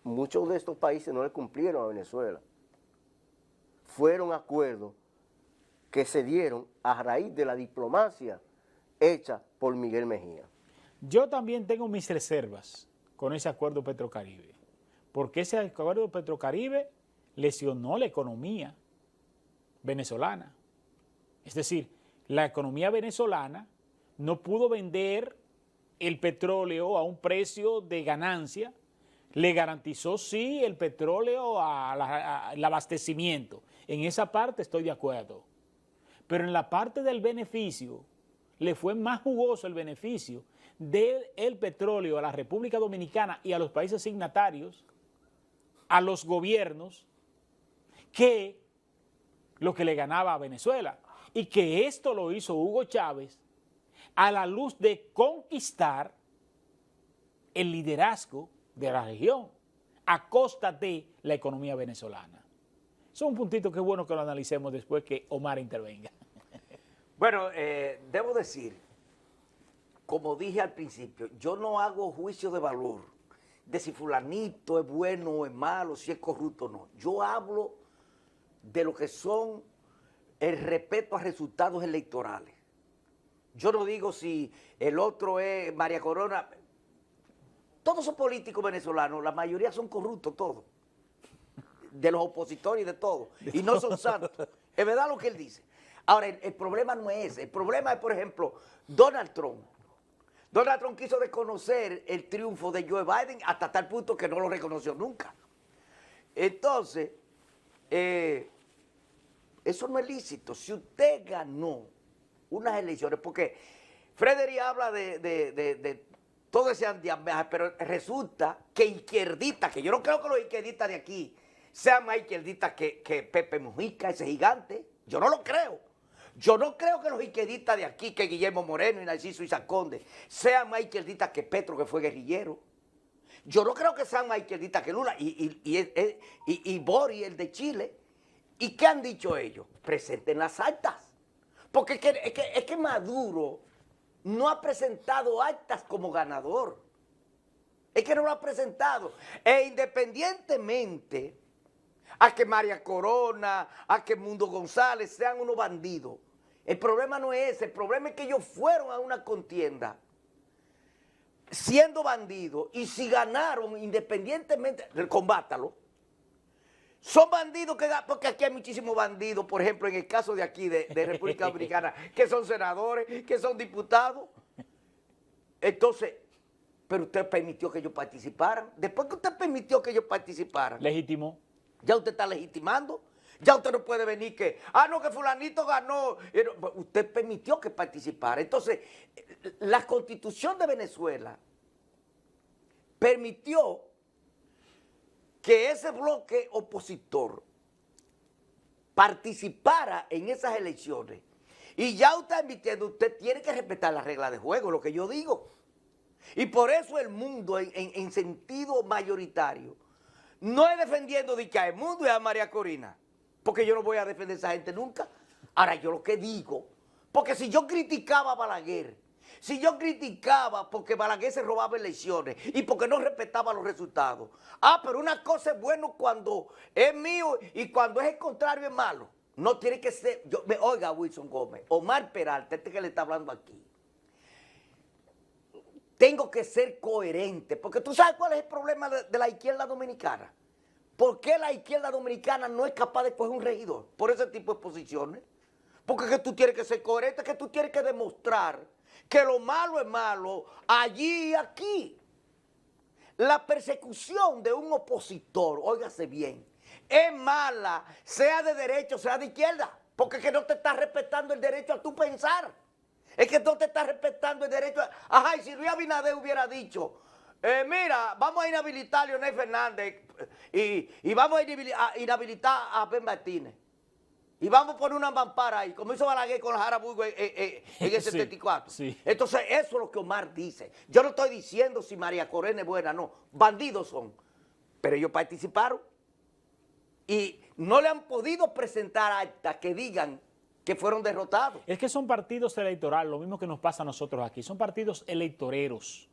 muchos de estos países no le cumplieron a Venezuela. Fueron acuerdos que se dieron a raíz de la diplomacia hecha por Miguel Mejía. Yo también tengo mis reservas con ese acuerdo Petrocaribe, porque ese acuerdo Petrocaribe lesionó la economía venezolana. Es decir, la economía venezolana no pudo vender el petróleo a un precio de ganancia, le garantizó sí el petróleo al abastecimiento. En esa parte estoy de acuerdo. Pero en la parte del beneficio, le fue más jugoso el beneficio del petróleo a la República Dominicana y a los países signatarios, a los gobiernos, que lo que le ganaba a Venezuela. Y que esto lo hizo Hugo Chávez a la luz de conquistar el liderazgo de la región a costa de la economía venezolana. Eso es un puntito que es bueno que lo analicemos después que Omar intervenga. Bueno, debo decir, como dije al principio, yo no hago juicio de valor de si fulanito es bueno o es malo, si es corrupto o no. Yo hablo de lo que son el respeto a resultados electorales. Yo no digo si el otro es María Corona. Todos esos políticos venezolanos, la mayoría son corruptos, todos. De los opositores y de todo. Y no son santos. Es verdad lo que él dice. Ahora, el problema no es ese. El problema es, por ejemplo, Donald Trump. Donald Trump quiso reconocer el triunfo de Joe Biden hasta tal punto que no lo reconoció nunca. Entonces, eso no es lícito. Si usted ganó unas elecciones, porque Frederick habla de todo ese andamiaje, pero resulta que izquierdistas, que yo no creo que los izquierdistas de aquí sean más izquierdistas que Pepe Mujica, ese gigante. Yo no lo creo. Yo no creo que los izquierdistas de aquí, que Guillermo Moreno y Narciso Isa Conde, sean más izquierdistas que Petro, que fue guerrillero. Yo no creo que sean más izquierdistas que Lula y Boris, el de Chile. ¿Y qué han dicho ellos? Presenten las actas. Porque es que Maduro no ha presentado actas como ganador. Es que no lo ha presentado. E independientemente a que María Corona, a que Mundo González sean unos bandidos, el problema no es ese. El problema es que ellos fueron a una contienda siendo bandidos y si ganaron independientemente, combátalo. Son bandidos porque aquí hay muchísimos bandidos, por ejemplo, en el caso de aquí, de República Dominicana, que son senadores, que son diputados. Entonces, pero usted permitió que ellos participaran. Después que usted permitió que ellos participaran. Legítimo. Ya usted está legitimando. Ya usted no puede venir que, no, que fulanito ganó. Usted permitió que participara. Entonces, la Constitución de Venezuela permitió que ese bloque opositor participara en esas elecciones. Y ya usted admitiendo, usted tiene que respetar las reglas de juego, lo que yo digo. Y por eso el mundo, en sentido mayoritario, no es defendiendo de que a el mundo y a María Corina, porque yo no voy a defender a esa gente nunca. Ahora, yo lo que digo, porque si yo criticaba a Balaguer, si yo criticaba porque Balaguer se robaba elecciones y porque no respetaba los resultados, pero una cosa es bueno cuando es mío y cuando es el contrario es malo. No tiene que ser, oiga Wilson Gómez, Omar Peralta, este que le está hablando aquí, tengo que ser coherente, porque tú sabes cuál es el problema de la izquierda dominicana. ¿Por qué la izquierda dominicana no es capaz de coger un regidor por ese tipo de posiciones? Porque es que tú tienes que ser coherente, que tú tienes que demostrar que lo malo es malo allí y aquí. La persecución de un opositor, óigase bien, es mala, sea de derecha o sea de izquierda, porque es que no te está respetando el derecho a tu pensar. Es que no te está respetando el derecho a... y si Luis Abinader hubiera dicho, mira, vamos a inhabilitar a Leonel Fernández y vamos a inhabilitar a Ben Martínez. Y vamos a poner una mampara ahí, como hizo Balaguer con Jarabugo en el 74. Sí. Entonces, eso es lo que Omar dice. Yo no estoy diciendo si María Corena es buena, no. Bandidos son. Pero ellos participaron y no le han podido presentar actas que digan que fueron derrotados. Es que son partidos electorales, lo mismo que nos pasa a nosotros aquí. Son partidos electoreros.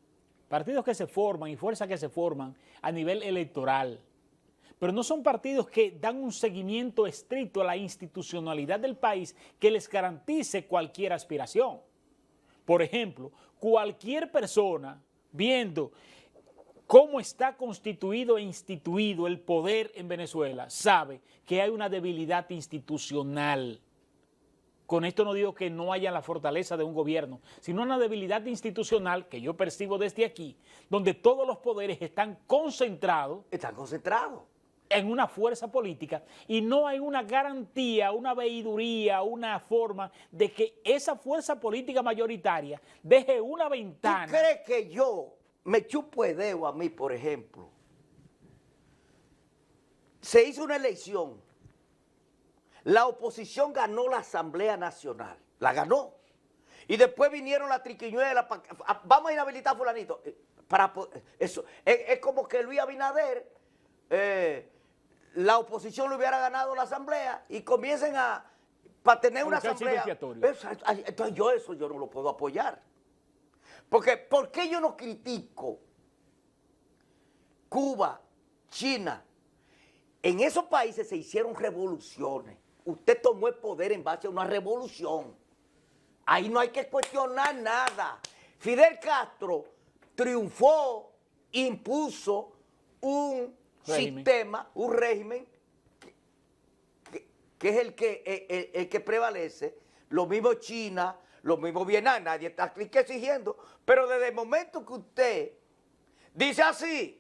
Partidos que se forman y fuerzas que se forman a nivel electoral. Pero no son partidos que dan un seguimiento estricto a la institucionalidad del país que les garantice cualquier aspiración. Por ejemplo, cualquier persona viendo cómo está constituido e instituido el poder en Venezuela sabe que hay una debilidad institucional. Con esto no digo que no haya la fortaleza de un gobierno, sino una debilidad institucional que yo percibo desde aquí, donde todos los poderes están concentrados. Están concentrados. En una fuerza política y no hay una garantía, una veeduría, una forma de que esa fuerza política mayoritaria deje una ventana. ¿Tú crees que yo me chupo el dedo a mí, por ejemplo? Se hizo una elección. La oposición ganó la Asamblea Nacional. La ganó. Y después vinieron las triquiñuelas. Vamos a inhabilitar a fulanito. Eso. Es como que Luis Abinader... la oposición le hubiera ganado la asamblea y comiencen para tener una asamblea. Entonces yo no lo puedo apoyar. Porque, ¿por qué yo no critico Cuba, China? En esos países se hicieron revoluciones. Usted tomó el poder en base a una revolución. Ahí no hay que cuestionar nada. Fidel Castro triunfó, impuso un sistema, un régimen que es el que prevalece. Lo mismo China, lo mismo Vietnam, nadie está aquí exigiendo, pero desde el momento que usted dice así,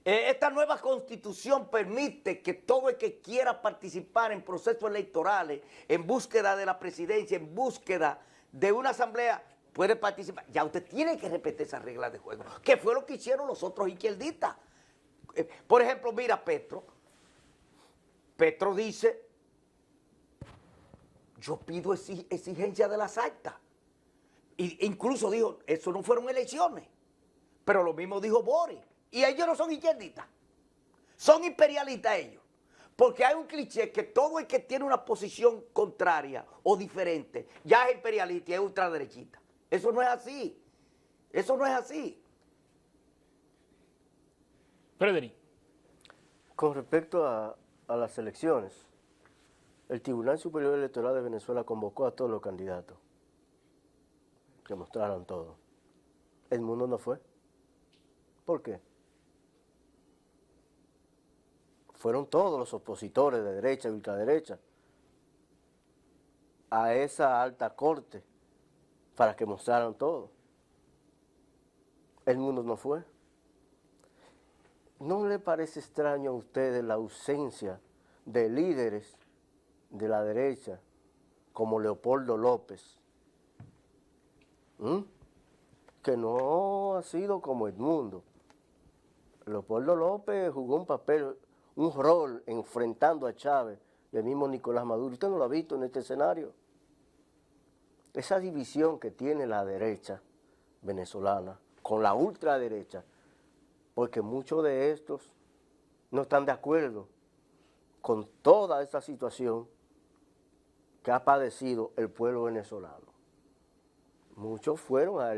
esta nueva constitución permite que todo el que quiera participar en procesos electorales, en búsqueda de la presidencia, en búsqueda de una asamblea, puede participar. Ya usted tiene que respetar esas reglas de juego, que fue lo que hicieron los otros izquierdistas. Por ejemplo, mira Petro. Petro dice, yo pido exigencia de las actas. E incluso dijo, eso no fueron elecciones. Pero lo mismo dijo Boris. Y ellos no son izquierdistas. Son imperialistas ellos. Porque hay un cliché que todo el que tiene una posición contraria o diferente ya es imperialista y es ultraderechista. Eso no es así. Eso no es así. Frederick. Con respecto a las elecciones, el Tribunal Superior Electoral de Venezuela convocó a todos los candidatos que mostraran todo. El mundo no fue. ¿Por qué? Fueron todos los opositores de derecha y ultraderecha a esa alta corte para que mostraran todo. El mundo no fue. ¿No le parece extraño a ustedes la ausencia de líderes de la derecha como Leopoldo López? Que no ha sido como Edmundo. Leopoldo López jugó un papel, un rol enfrentando a Chávez y el mismo Nicolás Maduro. ¿Usted no lo ha visto en este escenario? Esa división que tiene la derecha venezolana con la ultraderecha, porque muchos de estos no están de acuerdo con toda esta situación que ha padecido el pueblo venezolano. Muchos fueron a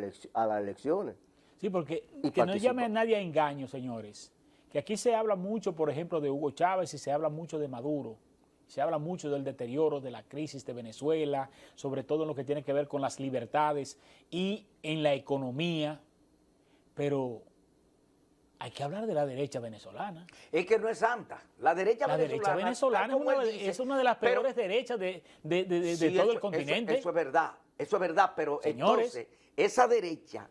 las elecciones. Sí, porque que no llame a nadie a engaño, señores. Que aquí se habla mucho, por ejemplo, de Hugo Chávez y se habla mucho de Maduro. Se habla mucho del deterioro, de la crisis de Venezuela, sobre todo en lo que tiene que ver con las libertades y en la economía. Pero hay que hablar de la derecha venezolana. Es que no es santa. La derecha venezolana es una de las peores derechas de todo el continente. Eso es verdad, pero señores, entonces esa derecha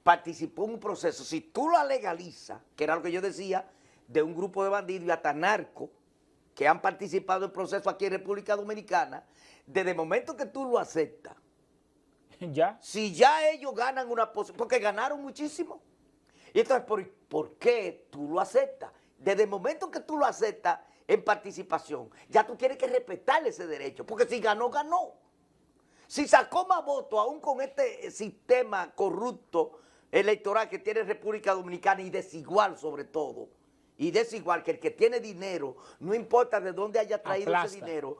participó en un proceso, si tú la legalizas, que era lo que yo decía, de un grupo de bandidos y hasta narcos que han participado en el proceso aquí en República Dominicana, desde el momento que tú lo aceptas, ¿ya? Si ya ellos ganan una posición, porque ganaron muchísimo, y entonces, ¿por qué tú lo aceptas? Desde el momento que tú lo aceptas en participación, ya tú tienes que respetarle ese derecho, porque si ganó, ganó. Si sacó más votos, aún con este sistema corrupto electoral que tiene República Dominicana y desigual sobre todo, y desigual que el que tiene dinero, no importa de dónde haya traído ese dinero,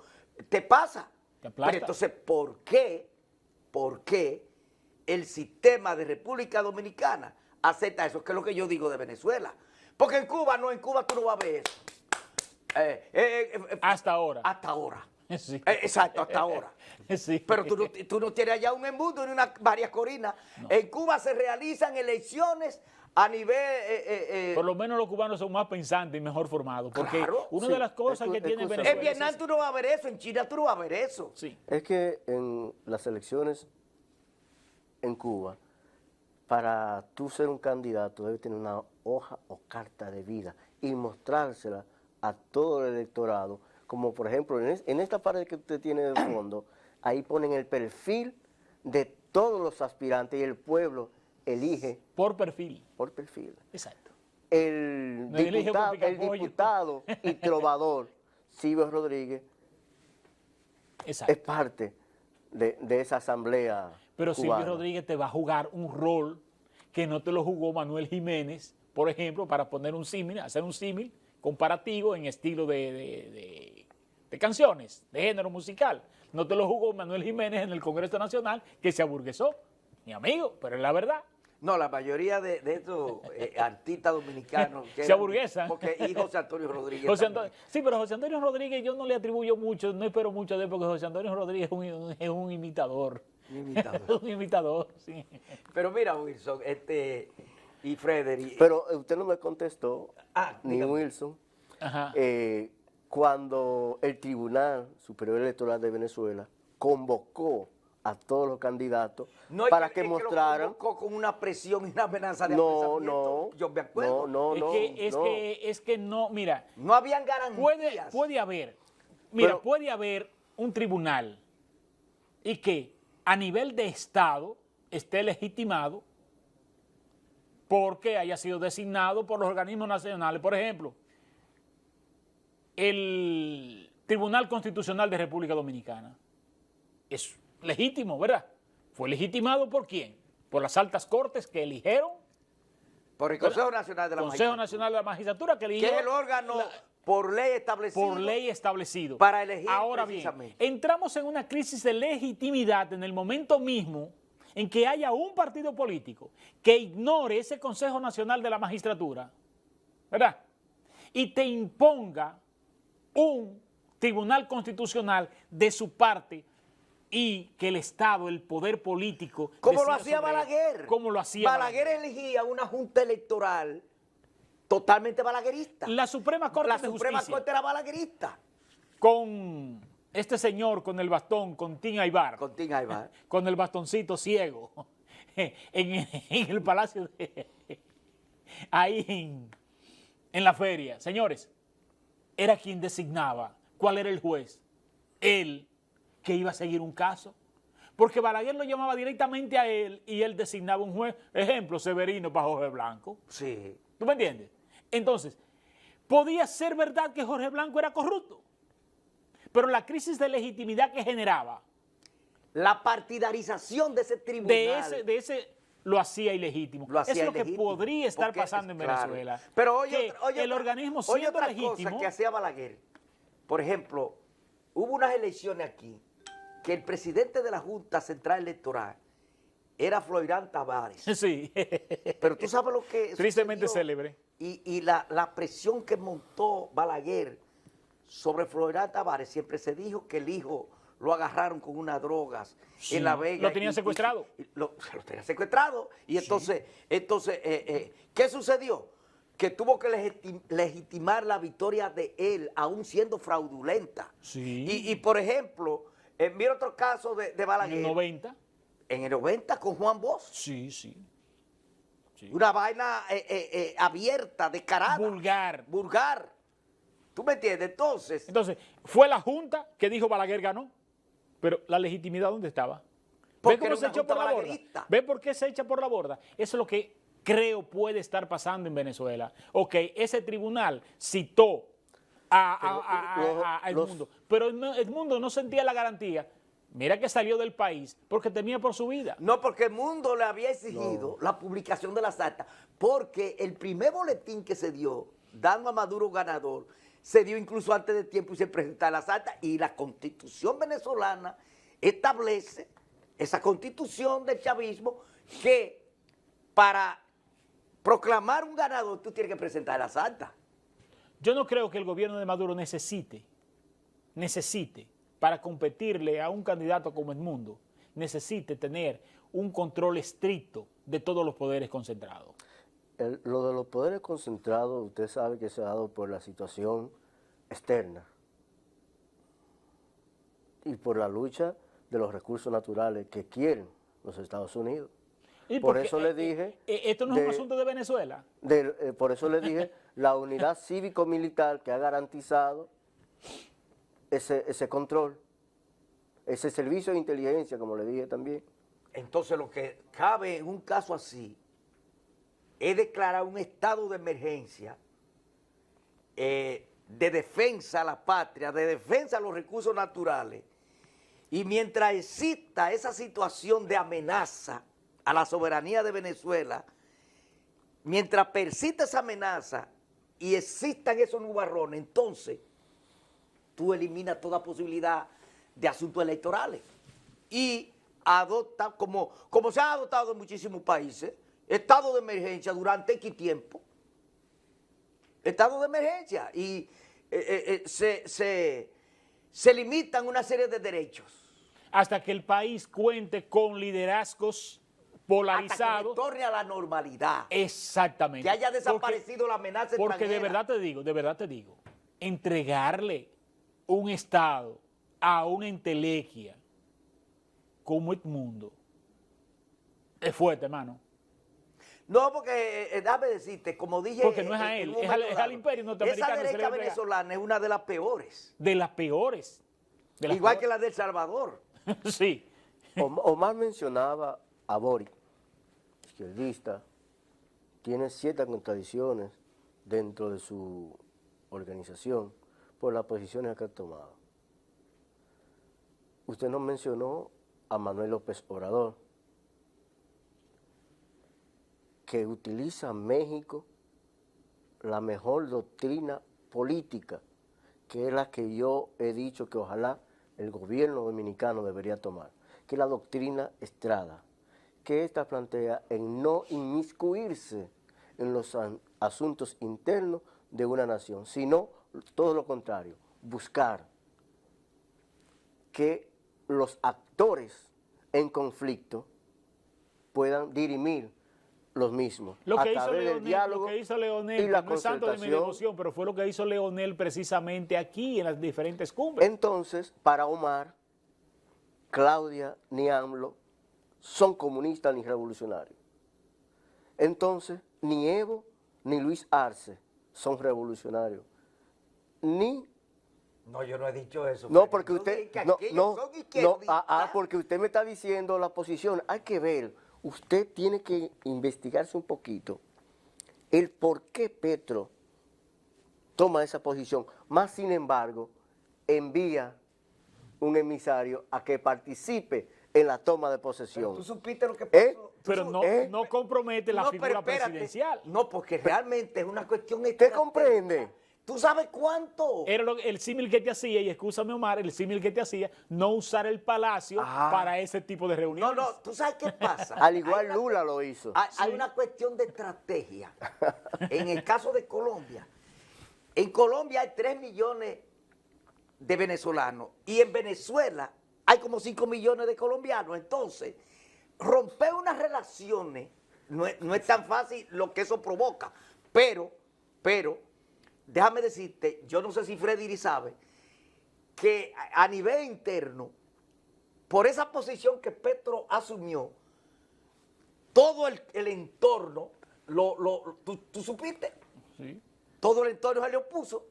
te pasa. Pero entonces, ¿por qué el sistema de República Dominicana acepta eso? Que es lo que yo digo de Venezuela. Porque en Cuba tú no vas a ver eso. Hasta ahora. Hasta ahora. Sí. Exacto, hasta ahora. Sí. Pero tú no tienes allá un embudo ni varias corinas. No. En Cuba se realizan elecciones a nivel... Por lo menos los cubanos son más pensantes y mejor formados. Porque claro, una de las cosas que tiene Venezuela... En Vietnam tú no vas a ver eso, en China tú no vas a ver eso. Sí. Es que en las elecciones en Cuba, para tú ser un candidato, debes tener una hoja o carta de vida y mostrársela a todo el electorado. Como por ejemplo, en esta parte que usted tiene de fondo, ahí ponen el perfil de todos los aspirantes y el pueblo elige. Por perfil. Por perfil. Exacto. El diputado y trovador Silvio Rodríguez es parte de esa asamblea. Pero cubana. Silvio Rodríguez te va a jugar un rol que no te lo jugó Manuel Jiménez, por ejemplo, para poner un símil, hacer un símil comparativo en estilo de canciones, de género musical. No te lo jugó Manuel Jiménez en el Congreso Nacional, que se aburguesó, mi amigo, pero es la verdad. No, la mayoría de estos artistas dominicanos Se eran- aburguesan. Porque y José Antonio Rodríguez José también. Sí, pero José Antonio Rodríguez yo no le atribuyo mucho, no espero mucho de él, porque José Antonio Rodríguez es un imitador. Un imitador. Un imitador, sí. Pero mira, Wilson, y Frederick. Pero usted no me contestó, ni dígame. Wilson, Ajá. cuando el Tribunal Superior Electoral de Venezuela convocó a todos los candidatos No es para que es mostraran... lo convocó con una presión y una amenaza de No, apresamiento. no, Yo me acuerdo. Es que no, mira, No habían garantías. puede haber, mira, Pero- puede haber un tribunal y que a nivel de Estado esté legitimado porque haya sido designado por los organismos nacionales. Por ejemplo, el Tribunal Constitucional de República Dominicana es legítimo, ¿verdad? ¿Fue legitimado por quién? Por las altas cortes que eligieron, Por el Consejo Nacional de la Consejo Magistratura, Nacional de la Magistratura que eligió que es el órgano por ley establecido. por ley establecido. para elegir Ahora bien, precisamente. entramos en una crisis de legitimidad en el momento mismo en que haya un partido político que ignore ese Consejo Nacional de la Magistratura, ¿verdad? Y te imponga un tribunal constitucional de su parte y que el Estado, el poder político... Como lo decida hacía sobre él. Balaguer. Como lo hacía Balaguer elegía una junta electoral totalmente balaguerista. La Suprema Corte La de Suprema Justicia, Corte era balaguerista. con este señor con el bastón, con Tim Aybar, Con Tim Aybar. con el bastoncito ciego, en el palacio, ahí en la feria. Señores, era quien designaba cuál era el juez. Él, que iba a seguir un caso. Porque Balaguer lo llamaba directamente a él y él designaba un juez. Ejemplo, Severino para Jorge Blanco. Sí. ¿Tú me entiendes? Entonces, podía ser verdad que Jorge Blanco era corrupto, pero la crisis de legitimidad que generaba La partidarización de ese tribunal. de ese lo hacía ilegítimo. Lo hacía es lo que ilegítimo, podría estar porque pasando en claro. Venezuela. Pero que el organismo oye siendo otra legítimo, cosa que hacía Balaguer. Por ejemplo, hubo unas elecciones aquí que el presidente de la Junta Central Electoral era Floirán Tavares. sí, Pero tú sabes lo que tristemente sucedió? célebre. Y la presión que montó Balaguer sobre Floirán Tavares, siempre se dijo que el hijo lo agarraron con unas drogas Sí, en La Vega. lo tenían secuestrado. Lo tenían secuestrado. Y entonces ¿qué sucedió? Que tuvo que legitimar la victoria de él, aún siendo fraudulenta. Sí. Y por ejemplo, mira otro caso de En Balaguer. el 90. En el 90 con Juan Bosch. Sí, sí. Una vaina abierta, descarada. Vulgar. ¿Tú me entiendes? Entonces, fue la Junta que dijo Balaguer ganó, pero la legitimidad ¿dónde estaba? Porque ¿Ve cómo era se una echó por junta la borda? balaguerista. ¿Ve por qué se echa por la borda? Eso es lo que creo puede estar pasando en Venezuela. Ok, ese tribunal citó a Edmundo, pero Edmundo no sentía la garantía. Mira que salió del país porque temía por su vida. No, porque el mundo le había exigido la publicación de las actas, porque el primer boletín que se dio, dando a Maduro ganador, se dio incluso antes de tiempo y se presentaron las actas, y la Constitución venezolana establece, esa Constitución del chavismo, que para proclamar un ganador tú tienes que presentar las actas. Yo no creo que el gobierno de Maduro necesite para competirle a un candidato como Edmundo, necesite tener un control estricto de todos los poderes concentrados. Lo de los poderes concentrados, usted sabe que se ha dado por la situación externa y por la lucha de los recursos naturales que quieren los Estados Unidos. Y Por porque, eso le dije... esto no es un asunto de Venezuela. Por eso le dije la unidad cívico-militar que ha garantizado ese control, ese servicio de inteligencia, como le dije también. Entonces lo que cabe en un caso así es declarar un estado de emergencia de defensa a la patria, de defensa a los recursos naturales, y mientras exista esa situación de amenaza a la soberanía de Venezuela, mientras persista esa amenaza y existan esos nubarrones, entonces tú eliminas toda posibilidad de asuntos electorales y adopta, como se ha adoptado en muchísimos países, estado de emergencia durante X tiempo. Estado de emergencia. Y se limitan una serie de derechos. Hasta que el país cuente con liderazgos polarizados. Hasta que torne a la normalidad. Exactamente. Que haya desaparecido la amenaza extranjera. Porque de verdad te digo, entregarle un Estado a una entelequia como Edmundo es fuerte, hermano. No, porque déjame decirte, como dije... Porque no es a él, es al imperio norteamericano. Esa derecha venezolana es una de las peores. De las peores. Igual que la de El Salvador. Sí. Omar mencionaba a Boric, izquierdista, tiene ciertas contradicciones dentro de su organización por las posiciones que ha tomado. Usted nos mencionó a Manuel López Obrador, que utiliza México la mejor doctrina política, que es la que yo he dicho que ojalá el gobierno dominicano debería tomar, que es la doctrina Estrada, que esta plantea en no inmiscuirse en los asuntos internos de una nación, sino todo lo contrario, buscar que los actores en conflicto puedan dirimir los mismos Lo a que hizo través del Leonel, diálogo lo que hizo Leonel, y la no es santo de mi concertación. devoción, pero fue lo que hizo Leonel precisamente aquí en las diferentes cumbres. Entonces, para Omar, Claudia ni AMLO son comunistas ni revolucionarios. Entonces, ni Evo ni Luis Arce son revolucionarios. Ni... No, yo no he dicho eso. No, porque usted... No, porque usted me está diciendo la posición. Hay que ver, usted tiene que investigarse un poquito el por qué Petro toma esa posición. Más sin embargo, envía un emisario a que participe en la toma de posesión. ¿Tú supiste lo que pasó? Pero no compromete la figura presidencial. No, porque realmente es una cuestión... ¿Usted comprende? ¿Tú sabes cuánto? Era el símil que te hacía, y escúchame Omar, el símil que te hacía, no usar el palacio para ese tipo de reuniones. No, ¿tú sabes qué pasa? Al igual Lula lo hizo. Hay una cuestión de estrategia. En el caso de Colombia, en Colombia hay 3 millones de venezolanos y en Venezuela hay como 5 millones de colombianos. Entonces, romper unas relaciones no es tan fácil lo que eso provoca. Pero, déjame decirte, yo no sé si Freddy sabe, que a nivel interno, por esa posición que Petro asumió, todo el entorno, ¿tú supiste? Sí. Todo el entorno se le opuso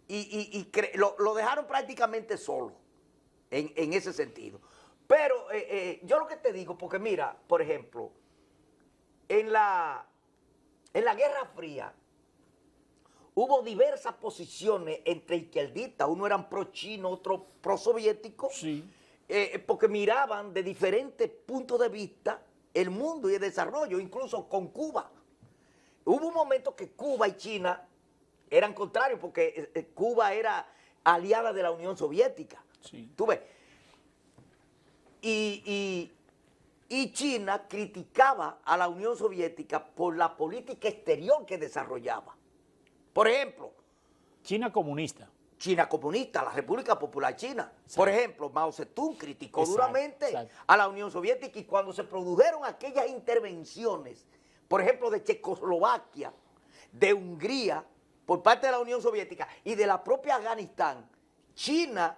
y lo dejaron prácticamente solo en ese sentido. Pero yo lo que te digo, porque mira, por ejemplo, en la Guerra Fría hubo diversas posiciones entre izquierdistas, uno eran pro-chino, otro pro-soviético, Sí. Porque miraban de diferentes puntos de vista el mundo y el desarrollo, incluso con Cuba. Hubo un momento que Cuba y China eran contrarios porque Cuba era aliada de la Unión Soviética. Sí. ¿Tú ves? Y China criticaba a la Unión Soviética por la política exterior que desarrollaba. Por ejemplo, China comunista. China comunista, la República Popular China. Exacto. Por ejemplo, Mao Zedong criticó Exacto, duramente exacto. a la Unión Soviética y cuando se produjeron aquellas intervenciones, por ejemplo, de Checoslovaquia, de Hungría, por parte de la Unión Soviética y de la propia Afganistán, China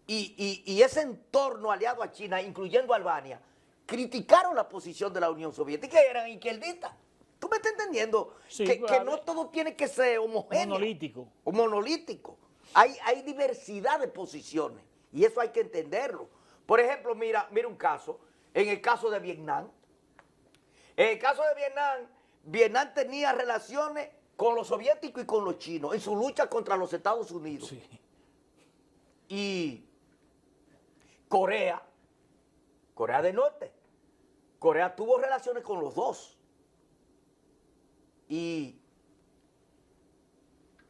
y ese entorno aliado a China, incluyendo Albania, criticaron la posición de la Unión Soviética y eran izquierdistas. ¿Tú me estás entendiendo? Sí, que claro. no todo tiene que ser homogéneo. Monolítico. O monolítico. Hay diversidad de posiciones y eso hay que entenderlo. Por ejemplo, mira un caso, en el caso de Vietnam. En el caso de Vietnam, Vietnam tenía relaciones con los soviéticos y con los chinos en su lucha contra los Estados Unidos. Sí. Y Corea del Norte, Corea tuvo relaciones con los dos. Y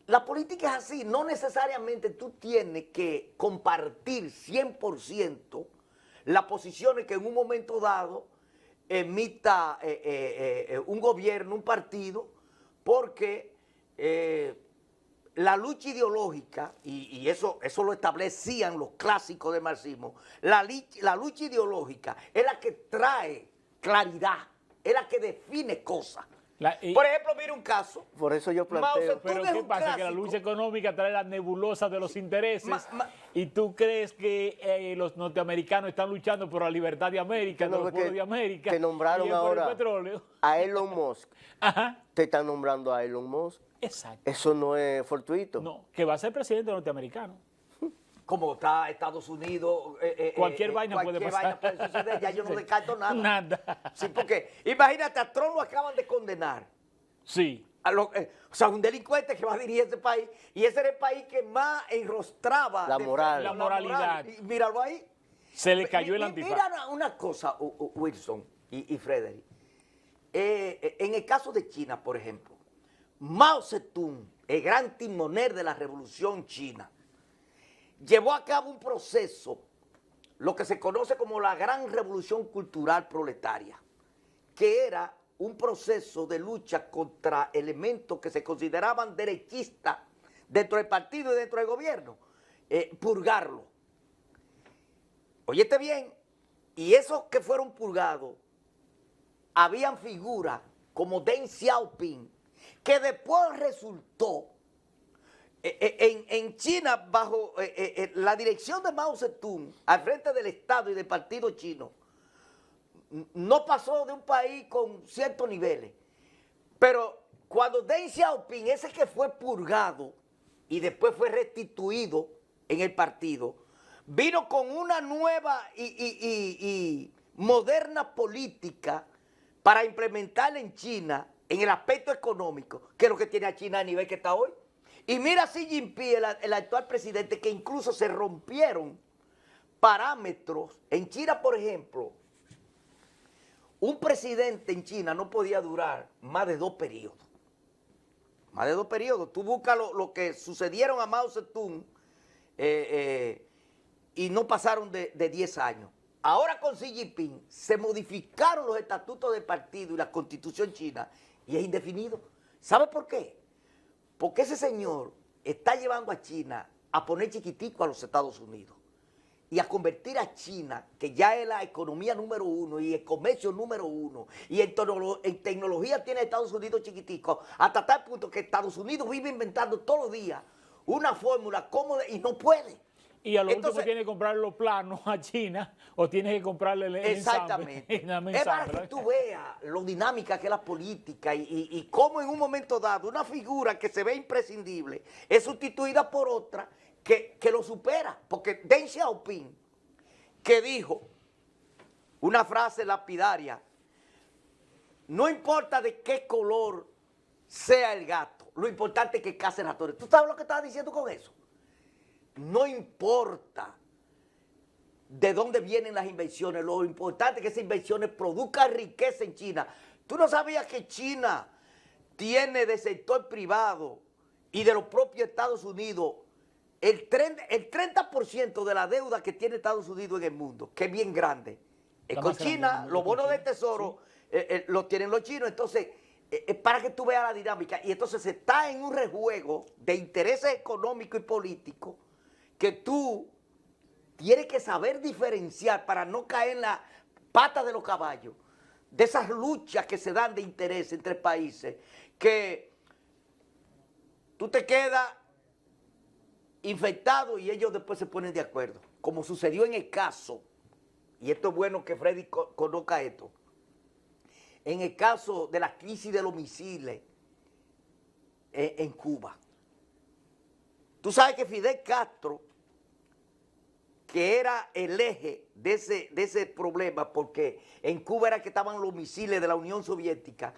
la política es así, no necesariamente tú tienes que compartir 100% las posiciones que en un momento dado emita un gobierno, un partido, porque la lucha ideológica, y eso lo establecían los clásicos del marxismo, la lucha ideológica es la que trae claridad, es la que define cosas. Por ejemplo, mira un caso. Por eso yo Mao planteo... Zedong Pero es ¿qué un pasa? Que la clásico. lucha económica trae la nebulosa de los intereses Ma- y tú crees que los norteamericanos están luchando por la libertad de América, de No, los porque pueblos de América te nombraron y es por el ahora petróleo. a Elon Musk. Ajá, Te están nombrando a Elon Musk. exacto. Eso no es fortuito. No, que va a ser presidente norteamericano. Como está Estados Unidos, Cualquier vaina puede pasar. puede suceder, ya yo no Sí. descarto nada. Nada. Sí, porque imagínate, a Trump lo acaban de condenar. Sí. O sea, un delincuente que va a dirigir ese país, y ese era el país que más enrostraba La moral. La moralidad. Y míralo ahí. Se le cayó el Mi- antifaz. Mira una cosa, Wilson y Frederick. En el caso de China, por ejemplo, Mao Zedong, el gran timonel de la revolución china, llevó a cabo un proceso, lo que se conoce como la gran revolución cultural proletaria, que era un proceso de lucha contra elementos que se consideraban derechistas dentro del partido y dentro del gobierno, purgarlo. Óyete bien, y esos que fueron purgados, habían figuras como Deng Xiaoping, que después resultó en China, bajo la dirección de Mao Zedong, al frente del Estado y del partido chino, no pasó de un país con ciertos niveles. Pero cuando Deng Xiaoping, ese que fue purgado y después fue restituido en el partido, vino con una nueva y moderna política para implementarla en China en el aspecto económico, que es lo que tiene a China a nivel que está hoy. Y mira Xi Jinping, el actual presidente, que incluso se rompieron parámetros. En China, por ejemplo, un presidente en China no podía durar más de 2 periodos. Más de 2 periodos. Tú buscas lo que sucedieron a Mao Zedong y no pasaron de 10 años. Ahora con Xi Jinping se modificaron los estatutos del partido y la constitución china y es indefinido. ¿Sabe por qué? Porque ese señor está llevando a China a poner chiquitico a los Estados Unidos y a convertir a China, que ya es la economía número 1 y el comercio número 1, y en tecnología tiene a Estados Unidos chiquitico, hasta tal punto que Estados Unidos vive inventando todos los días una fórmula cómoda y no puede. Y a lo último Entonces, tiene que comprar los planos a China o tienes que comprarle el exactamente. ensamble. Es para que tú veas lo dinámica que es la política y cómo en un momento dado una figura que se ve imprescindible es sustituida por otra que lo supera. Porque Deng Xiaoping, que dijo una frase lapidaria, no importa de qué color sea el gato, lo importante es que case ratones. ¿Tú sabes lo que estaba diciendo con eso? No importa de dónde vienen las invenciones, lo importante es que esas invenciones produzcan riqueza en China. ¿Tú no sabías que China tiene del sector privado y de los propios Estados Unidos el 30% de la deuda que tiene Estados Unidos en el mundo, que es bien grande? La Con más grande China, del mundo, los bonos con del China, tesoro los tienen los chinos, entonces para que tú veas la dinámica. Y entonces se está en un rejuego de intereses económicos y políticos que tú tienes que saber diferenciar para no caer en la pata de los caballos, de esas luchas que se dan de interés entre países, que tú te quedas infectado y ellos después se ponen de acuerdo, como sucedió en el caso, y esto es bueno que Freddy conozca esto, en el caso de la crisis de los misiles en Cuba. Tú sabes que Fidel Castro, que era el eje de ese problema, porque en Cuba era que estaban los misiles de la Unión Soviética,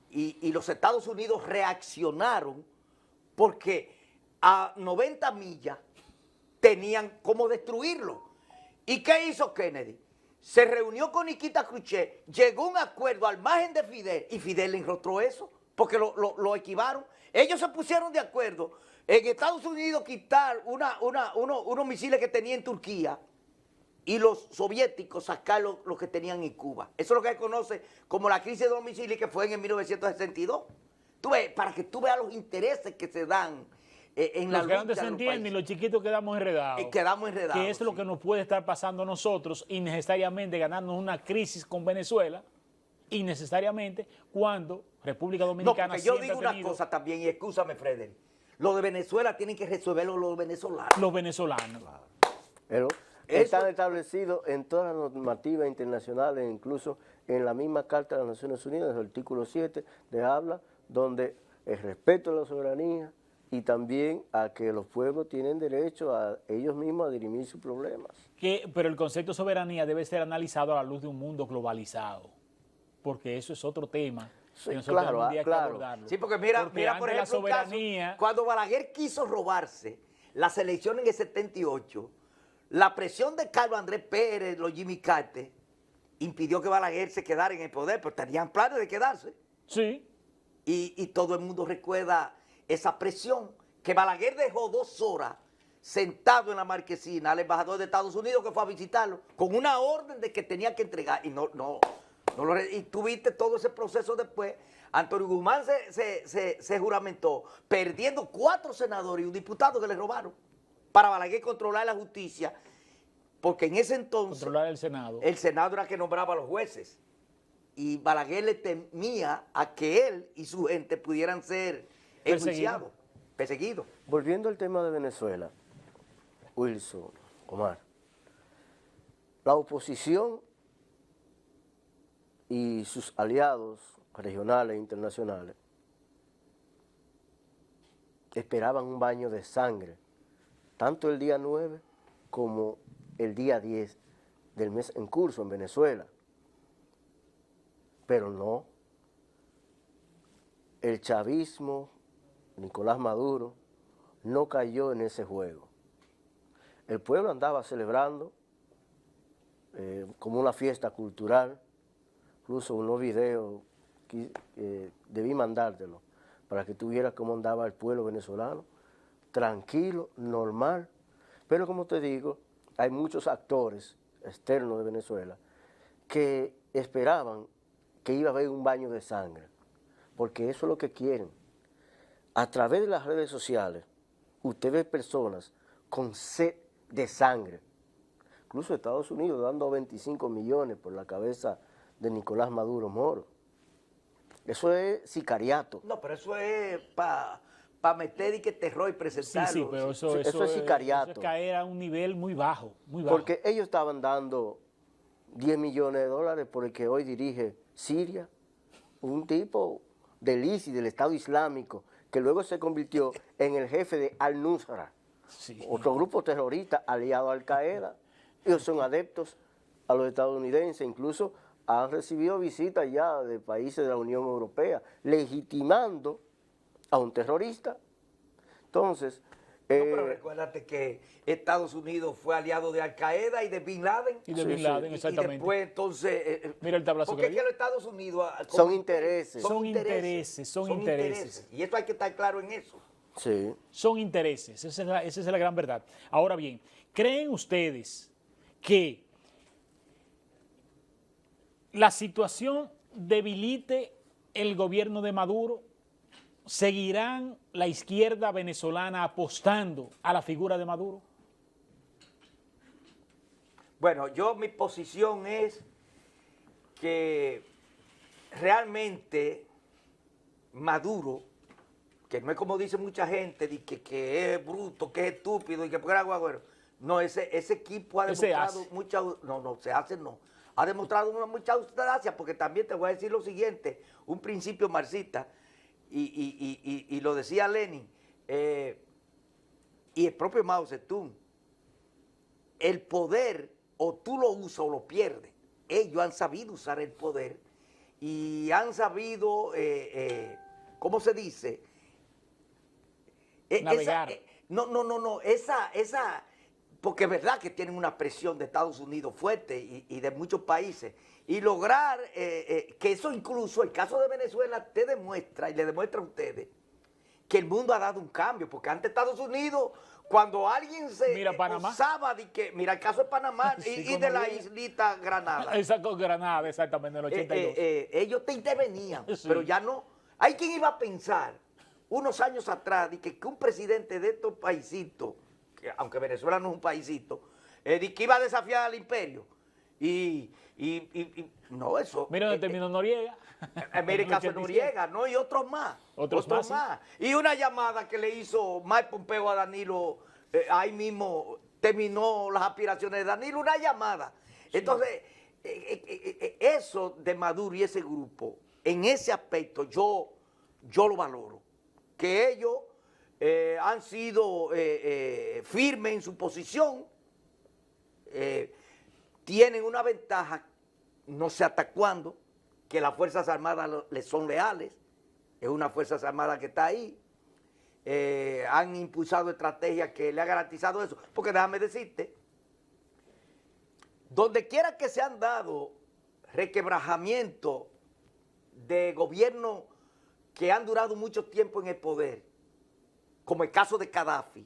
y los Estados Unidos reaccionaron porque a 90 millas tenían cómo destruirlo. ¿Y qué hizo Kennedy? Se reunió con Nikita Khrushchev, llegó a un acuerdo al margen de Fidel, y Fidel le enrostró eso, porque lo esquivaron. Ellos se pusieron de acuerdo en Estados Unidos quitar unos misiles que tenía en Turquía, y los soviéticos sacar lo que tenían en Cuba. Eso es lo que se conoce como la crisis de domicilio, que fue en el 1962. Tú ves, para que tú veas los intereses que se dan en la Los lucha grandes se de los entienden y países. los chiquitos quedamos enredados. Quedamos enredados. Que es lo sí. que nos puede estar pasando a nosotros innecesariamente, ganarnos una crisis con Venezuela, innecesariamente, cuando República No, Dominicana porque yo siempre digo ha una tenido cosa también, y escúchame, Frederick. Lo de Venezuela tienen que resolverlo los venezolanos. los venezolanos. Pero Eso- están establecidos en todas las normativas internacionales, incluso en la misma Carta de las Naciones Unidas, el artículo 7, de habla, donde el respeto a la soberanía y también a que los pueblos tienen derecho a ellos mismos a dirimir sus problemas. Pero el concepto de soberanía debe ser analizado a la luz de un mundo globalizado, porque eso es otro tema. Sí, que nosotros claro, algún día hay que claro. abordarlo. Sí, porque mira, Porque mira por antes ejemplo, la un caso, soberanía, cuando Balaguer quiso robarse las elecciones en el 78, la presión de Carlos Andrés Pérez, los Jimmy Carter, impidió que Balaguer se quedara en el poder, pero tenían planes de quedarse. sí, Y todo el mundo recuerda esa presión, que Balaguer dejó 2 horas sentado en la marquesina al embajador de Estados Unidos que fue a visitarlo, con una orden de que tenía que entregar, y y tuviste todo ese proceso después. Antonio Guzmán se juramentó, perdiendo 4 senadores y un diputado que le robaron, para Balaguer controlar la justicia, porque en ese entonces controlar el Senado. el Senado era que nombraba a los jueces. Y Balaguer le temía a que él y su gente pudieran ser enjuiciados, perseguidos. Volviendo al tema de Venezuela, Wilson, Omar, la oposición y sus aliados regionales e internacionales esperaban un baño de sangre, tanto el día 9 como el día 10 del mes en curso en Venezuela. Pero no, el chavismo, Nicolás Maduro, no cayó en ese juego. El pueblo andaba celebrando como una fiesta cultural, incluso unos videos que debí mandártelo para que tú vieras cómo andaba el pueblo venezolano, tranquilo, normal, pero como te digo, hay muchos actores externos de Venezuela que esperaban que iba a haber un baño de sangre, porque eso es lo que quieren. A través de las redes sociales, usted ve personas con sed de sangre, incluso Estados Unidos dando 25 millones por la cabeza de Nicolás Maduro Moro. Eso es sicariato. No, pero eso es para meter y que terror y Sí, presentarlo. sí, pero eso es sicariato. eso es caer a un nivel muy bajo, muy bajo. Porque ellos estaban dando 10 millones de dólares por el que hoy dirige Siria, un tipo del ISIS, del Estado Islámico, que luego se convirtió en el jefe de Al-Nusra, Sí. otro grupo terrorista aliado a Al-Qaeda. Ellos son adeptos a los estadounidenses, incluso han recibido visitas ya de países de la Unión Europea, legitimando a un terrorista. Entonces, No, pero recuérdate que Estados Unidos fue aliado de Al-Qaeda y de Bin Laden. Y de Sí, Bin sí. Laden, Y exactamente. después, entonces... Mira el tablazo porque que es le que dio. los Estados Unidos... Son intereses. Son intereses. Y esto hay que estar claro en eso. sí, Son intereses, esa es la gran verdad. Ahora bien, ¿creen ustedes que la situación debilite el gobierno de Maduro? ¿Seguirán la izquierda venezolana apostando a la figura de Maduro? Bueno, mi posición es que realmente Maduro, que no es como dice mucha gente, de que es bruto, que es estúpido y que era guagüero. No, ese equipo ha Ese demostrado hace. mucha... No, se hace no. Ha demostrado mucha audacia, porque también te voy a decir lo siguiente, un principio marxista, y lo decía Lenin, y el propio Mao Zedong, el poder o tú lo usas o lo pierdes. Ellos han sabido usar el poder y han sabido, ¿cómo se dice? Navegar. Porque es verdad que tienen una presión de Estados Unidos fuerte y de muchos países. Y lograr que eso incluso, el caso de Venezuela, te demuestra y le demuestra a ustedes que el mundo ha dado un cambio, porque antes Estados Unidos, cuando alguien se Mira, Panamá. usaba de que, mira el caso de Panamá Sí, y de la Noriega. islita Granada, Esa con Granada, exactamente, en el 82. ellos te intervenían, Sí. pero ya no. Hay quien iba a pensar unos años atrás de que un presidente de estos paisitos, que aunque Venezuela no es un paisito, de que iba a desafiar al imperio. Y no, eso. Mira dónde terminó Noriega. Mire el caso de 87. Noriega, ¿no? Y otros más. Otros más, sí. Y una llamada que le hizo Mike Pompeo a Danilo, ahí mismo terminó las aspiraciones de Danilo, una llamada. Entonces, eso de Maduro y ese grupo, en ese aspecto yo lo valoro. Que ellos han sido firmes en su posición, tienen una ventaja, no sé hasta cuándo, que las Fuerzas Armadas les son leales, es una Fuerzas Armadas que está ahí, han impulsado estrategias que le han garantizado eso, porque déjame decirte, donde quiera que se han dado requebrajamientos de gobiernos que han durado mucho tiempo en el poder, como el caso de Gaddafi,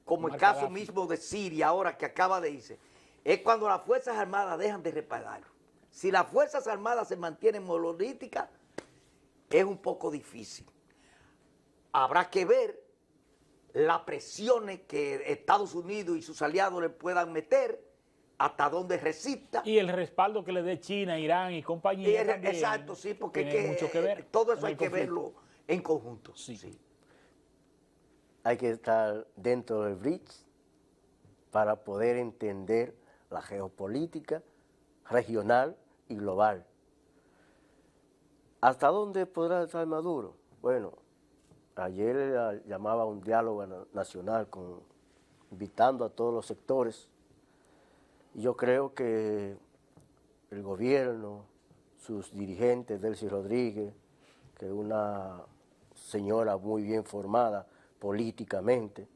como el caso Gaddafi. mismo de Siria ahora que acaba de irse, es cuando las Fuerzas Armadas dejan de respaldarlo. Si las Fuerzas Armadas se mantienen monolíticas, es un poco difícil. Habrá que ver las presiones que Estados Unidos y sus aliados le puedan meter, hasta donde resista. Y el respaldo que le dé China, Irán y compañía. también Exacto, sí, porque tiene mucho que ver todo eso con hay el que conflicto. verlo en conjunto. Sí. Hay que estar dentro del BRICS para poder entender la geopolítica regional y global. ¿Hasta dónde podrá estar Maduro? Bueno, ayer llamaba a un diálogo nacional invitando a todos los sectores. Yo creo que el gobierno, sus dirigentes, Delcy Rodríguez, que es una señora muy bien formada políticamente,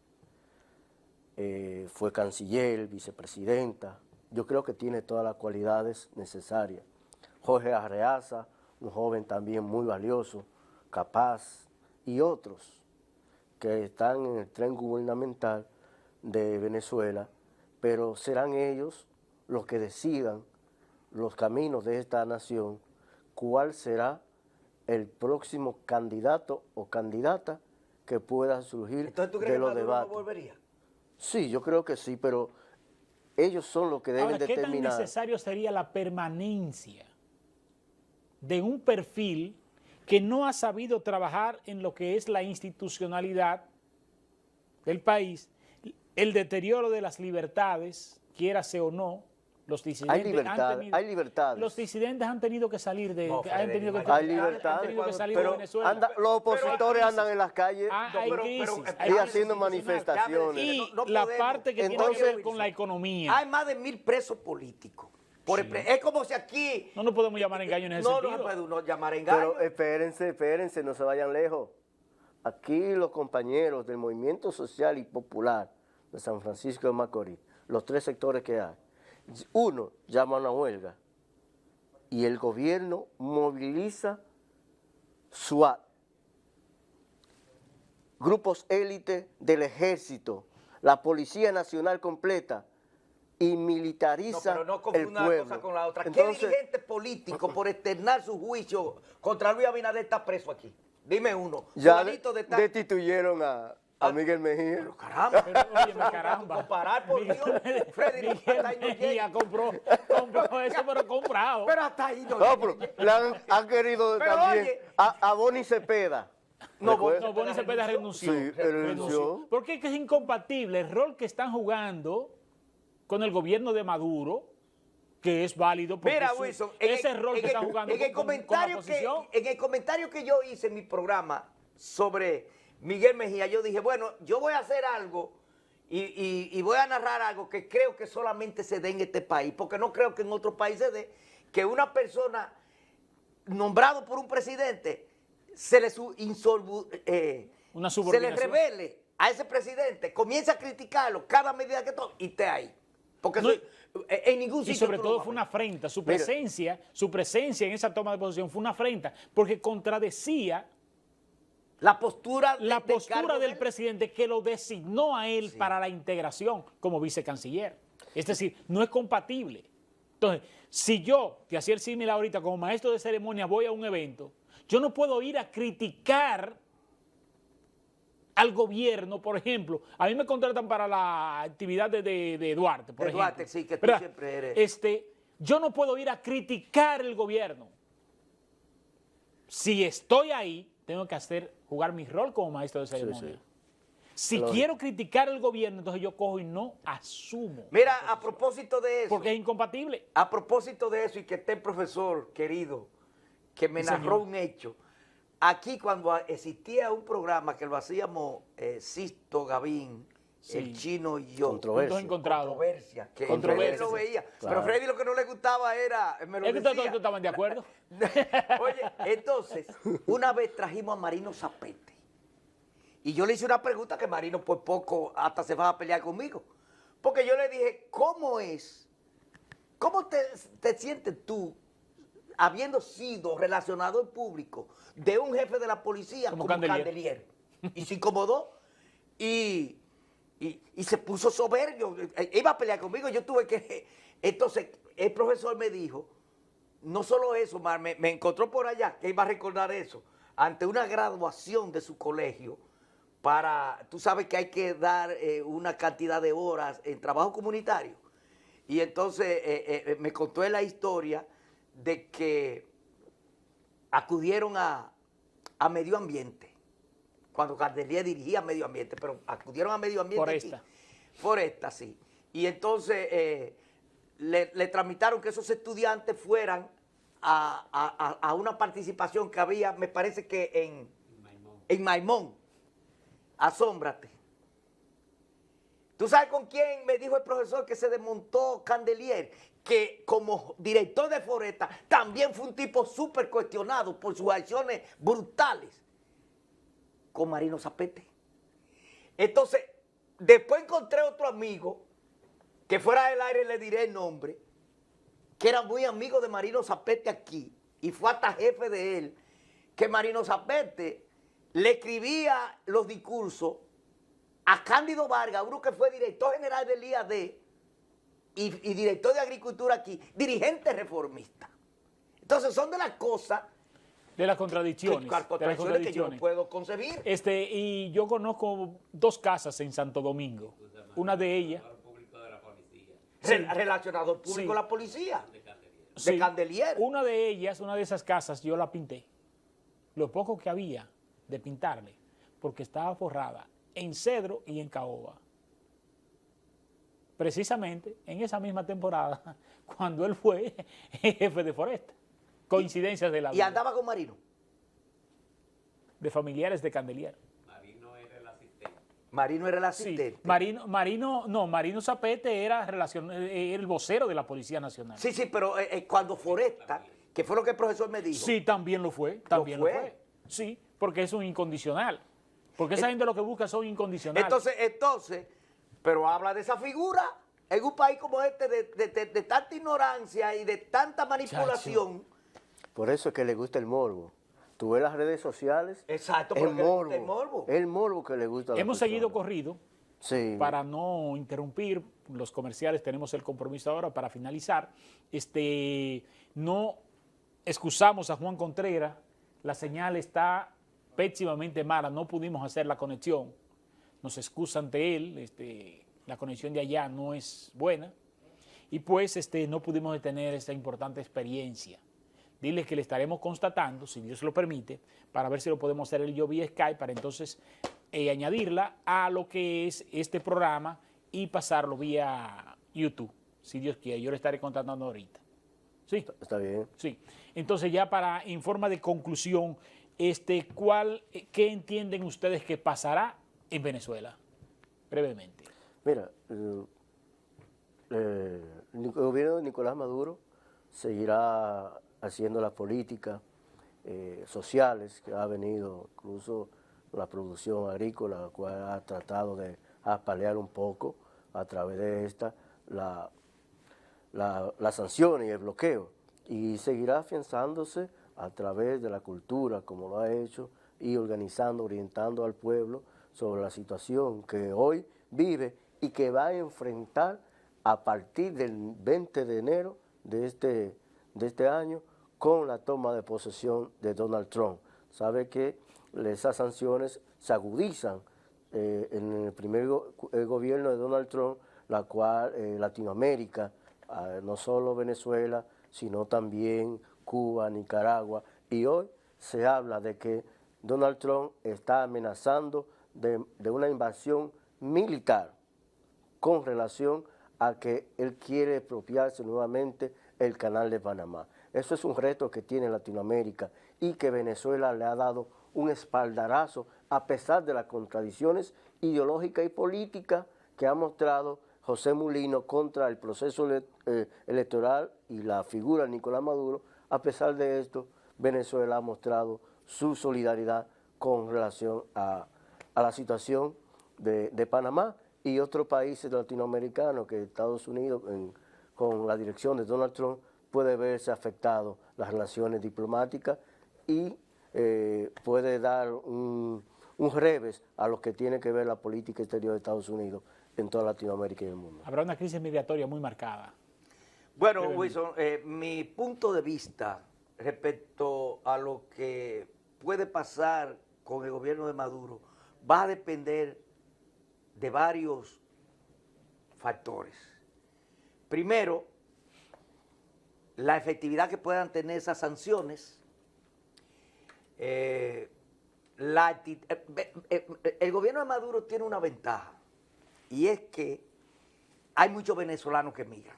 fue canciller, vicepresidenta, yo creo que tiene todas las cualidades necesarias. Jorge Arreaza, un joven también muy valioso, capaz, y otros que están en el tren gubernamental de Venezuela, pero serán ellos los que decidan los caminos de esta nación, cuál será el próximo candidato o candidata que pueda surgir Entonces, ¿tú crees de que los Maduro no debates. volvería? Sí, yo creo que sí, pero ellos son los que deben Ahora, ¿qué tan determinar. necesario sería la permanencia de un perfil que no ha sabido trabajar en lo que es la institucionalidad del país, el deterioro de las libertades, quiérase o no? Los disidentes Hay libertades. Los disidentes han tenido que salir de, No, han tenido que, Freddy, Hay han libertades, tenido que salir de pero Venezuela. los opositores andan en las calles Hay pero- crisis, pero- hay y crisis haciendo institucional. manifestaciones. Y No la podemos. parte que tiene Entonces- que ver con la economía. Hay más de 1000 presos políticos. Es como si aquí... No nos podemos llamar engaño en ese No se sentido. puede uno llamar engaño. Pero espérense, no se vayan lejos. Aquí los compañeros del Movimiento Social y Popular de San Francisco de Macorís, los tres sectores que hay, uno llama a una huelga y el gobierno moviliza SWAT, grupos élite del ejército, la Policía Nacional completa y No, militariza pero no el confunda una pueblo. cosa con la otra. ¿Qué Entonces, dirigente político por externar su juicio contra Luis Abinader está preso aquí? Dime uno. ya Fulanito de tal- destituyeron a Miguel Mejía. Pero caramba. Pero, óyeme, caramba. Comparar, por Dios. Freddy, hasta ahí no Miguel llega. Mejía compró eso, pero comprado. Pero hasta ahí no No, llega. pero le han querido Pero también oye. a Boni Cepeda. No, ¿Recuerda? No, Boni Cepeda renunció. Sí, renunció. Porque es que es incompatible el rol que están jugando con el gobierno de Maduro, que es válido porque Mira, su- Wilson, ese rol que están jugando en el con la comentario oposición. en el comentario que yo hice en mi programa sobre Miguel Mejía, yo dije, bueno, yo voy a hacer algo y voy a narrar algo que creo que solamente se dé en este país, porque no creo que en otros países se dé que una persona nombrado por un presidente se le, Una se le subordinación. revele a ese presidente, comienza a criticarlo cada medida que toma y esté ahí. Porque No, en ningún sitio Y sobre tú lo todo vas a fue ver. una afrenta, su Mira. presencia en esa toma de posición fue una afrenta, porque contradecía La postura, la del postura cargo del de él. presidente que lo designó a él para la integración como vicecanciller. Es decir, no es compatible. Entonces, si yo, te hacía el símil ahorita, como maestro de ceremonia voy a un evento, yo no puedo ir a criticar al gobierno, por ejemplo. A mí me contratan para la actividad de Duarte, por De ejemplo. Duarte, sí, que tú ¿verdad? siempre eres. Yo no puedo ir a criticar el gobierno. Si estoy ahí, tengo que jugar mi rol como maestro de ceremonia. sí. Si Lógico. quiero criticar el gobierno, entonces yo cojo y no asumo. Mira, a propósito de eso. Porque es incompatible. A propósito de eso, y que esté el profesor querido, que me Sí, narró señor. un hecho, aquí cuando existía un programa que lo hacíamos Sisto, Gavín, Sí. el Chino y yo. Controversia. Puntos encontrados. Controversia. Que Controversia. Freddy lo veía. Claro. Pero Freddy lo que no le gustaba era, me lo ¿Es que decía. todos estaban de acuerdo? Oye, entonces, una vez trajimos a Marino Zapete. Y yo le hice una pregunta que Marino por poco hasta se va a pelear conmigo. Porque yo le dije, ¿cómo te sientes tú habiendo sido relacionado en público de un jefe de la policía Como como Candelier? Candelier? Y se incomodó y se puso soberbio. Iba a pelear conmigo, yo tuve que... Entonces, el profesor me dijo, no solo eso, Mar, me encontró por allá, que iba a recordar eso, ante una graduación de su colegio, tú sabes que hay que dar una cantidad de horas en trabajo comunitario. Y entonces me contó la historia de que acudieron a Medio Ambiente, cuando Candelier dirigía Medio Ambiente, pero acudieron a Medio Ambiente Foresta. aquí. Foresta, sí. Y entonces le tramitaron que esos estudiantes fueran a una participación que había, me parece que en Maimón. Asómbrate. ¿Tú sabes con quién me dijo el profesor que se desmontó Candelier? Que como director de Foresta también fue un tipo súper cuestionado por sus acciones brutales. Con Marino Zapete. Entonces, después encontré otro amigo, que fuera del aire le diré el nombre, que era muy amigo de Marino Zapete aquí, y fue hasta jefe de él, que Marino Zapete le escribía los discursos a Cándido Vargas, uno que fue director general del IAD y director de Agricultura aquí, dirigente reformista. Entonces son de las cosas, De las contradicciones. que yo no puedo concebir. Y yo conozco 2 casas en Santo Domingo. Una de ellas. Relacionado al público Sí. de la policía, Sí, de Candelier. una de ellas, una de esas casas, yo la pinté. Lo poco que había de pintarle, porque estaba forrada en cedro y en caoba. Precisamente en esa misma temporada, cuando él fue jefe de Foresta. Coincidencias de la Y vida. andaba con Marino. De familiares de Candelier. Marino era el Sí, asistente. Marino Zapete era el vocero de la Policía Nacional. Sí, pero cuando Foresta, que fue lo que el profesor me dijo. Sí, también lo fue. También lo fue. fue. Sí, porque es un incondicional. Porque esa gente lo que busca son incondicionales. Entonces, pero habla de esa figura en un país como este, de tanta ignorancia y de tanta manipulación. Por eso es que le gusta el morbo. Tú ves las redes sociales, Exacto, el porque le gusta morbo, el morbo. el morbo que le gusta a la Hemos persona. seguido corrido. Sí. Para no interrumpir los comerciales, tenemos el compromiso ahora para finalizar. No excusamos a Juan Contreras, la señal está pésimamente mala, no pudimos hacer la conexión, nos excusa ante él, la conexión de allá no es buena y pues no pudimos tener esta importante experiencia. Dile que le estaremos constatando, si Dios lo permite, para ver si lo podemos hacer yo vía Skype, para entonces añadirla a lo que es este programa y pasarlo vía YouTube, si Dios quiere. Yo le estaré contactando ahorita. ¿Sí? Está bien. Sí. Entonces ya en forma de conclusión, ¿qué entienden ustedes que pasará en Venezuela? Brevemente. Mira, el gobierno de Nicolás Maduro seguirá haciendo las políticas sociales que ha venido, incluso la producción agrícola, la cual ha tratado de apalear un poco a través de esta las sanciones y el bloqueo, y seguirá afianzándose a través de la cultura, como lo ha hecho y organizando, orientando al pueblo sobre la situación que hoy vive y que va a enfrentar a partir del 20 de enero de este año con la toma de posesión de Donald Trump. Sabe que esas sanciones se agudizan en el primer gobierno de Donald Trump, la cual Latinoamérica, no solo Venezuela, sino también Cuba, Nicaragua, y hoy se habla de que Donald Trump está amenazando de una invasión militar con relación a que él quiere apropiarse nuevamente el canal de Panamá. Eso es un reto que tiene Latinoamérica y que Venezuela le ha dado un espaldarazo a pesar de las contradicciones ideológicas y políticas que ha mostrado José Mulino contra el proceso electoral y la figura de Nicolás Maduro. A pesar de esto, Venezuela ha mostrado su solidaridad con relación a la situación de Panamá y otros países latinoamericanos que Estados Unidos, con la dirección de Donald Trump, puede verse afectado las relaciones diplomáticas y puede dar un revés a lo que tiene que ver la política exterior de Estados Unidos en toda Latinoamérica y el mundo. Habrá una crisis migratoria muy marcada. Bueno, Wilson, mi punto de vista respecto a lo que puede pasar con el gobierno de Maduro va a depender de varios factores. Primero, la efectividad que puedan tener esas sanciones. El gobierno de Maduro tiene una ventaja y es que hay muchos venezolanos que migran.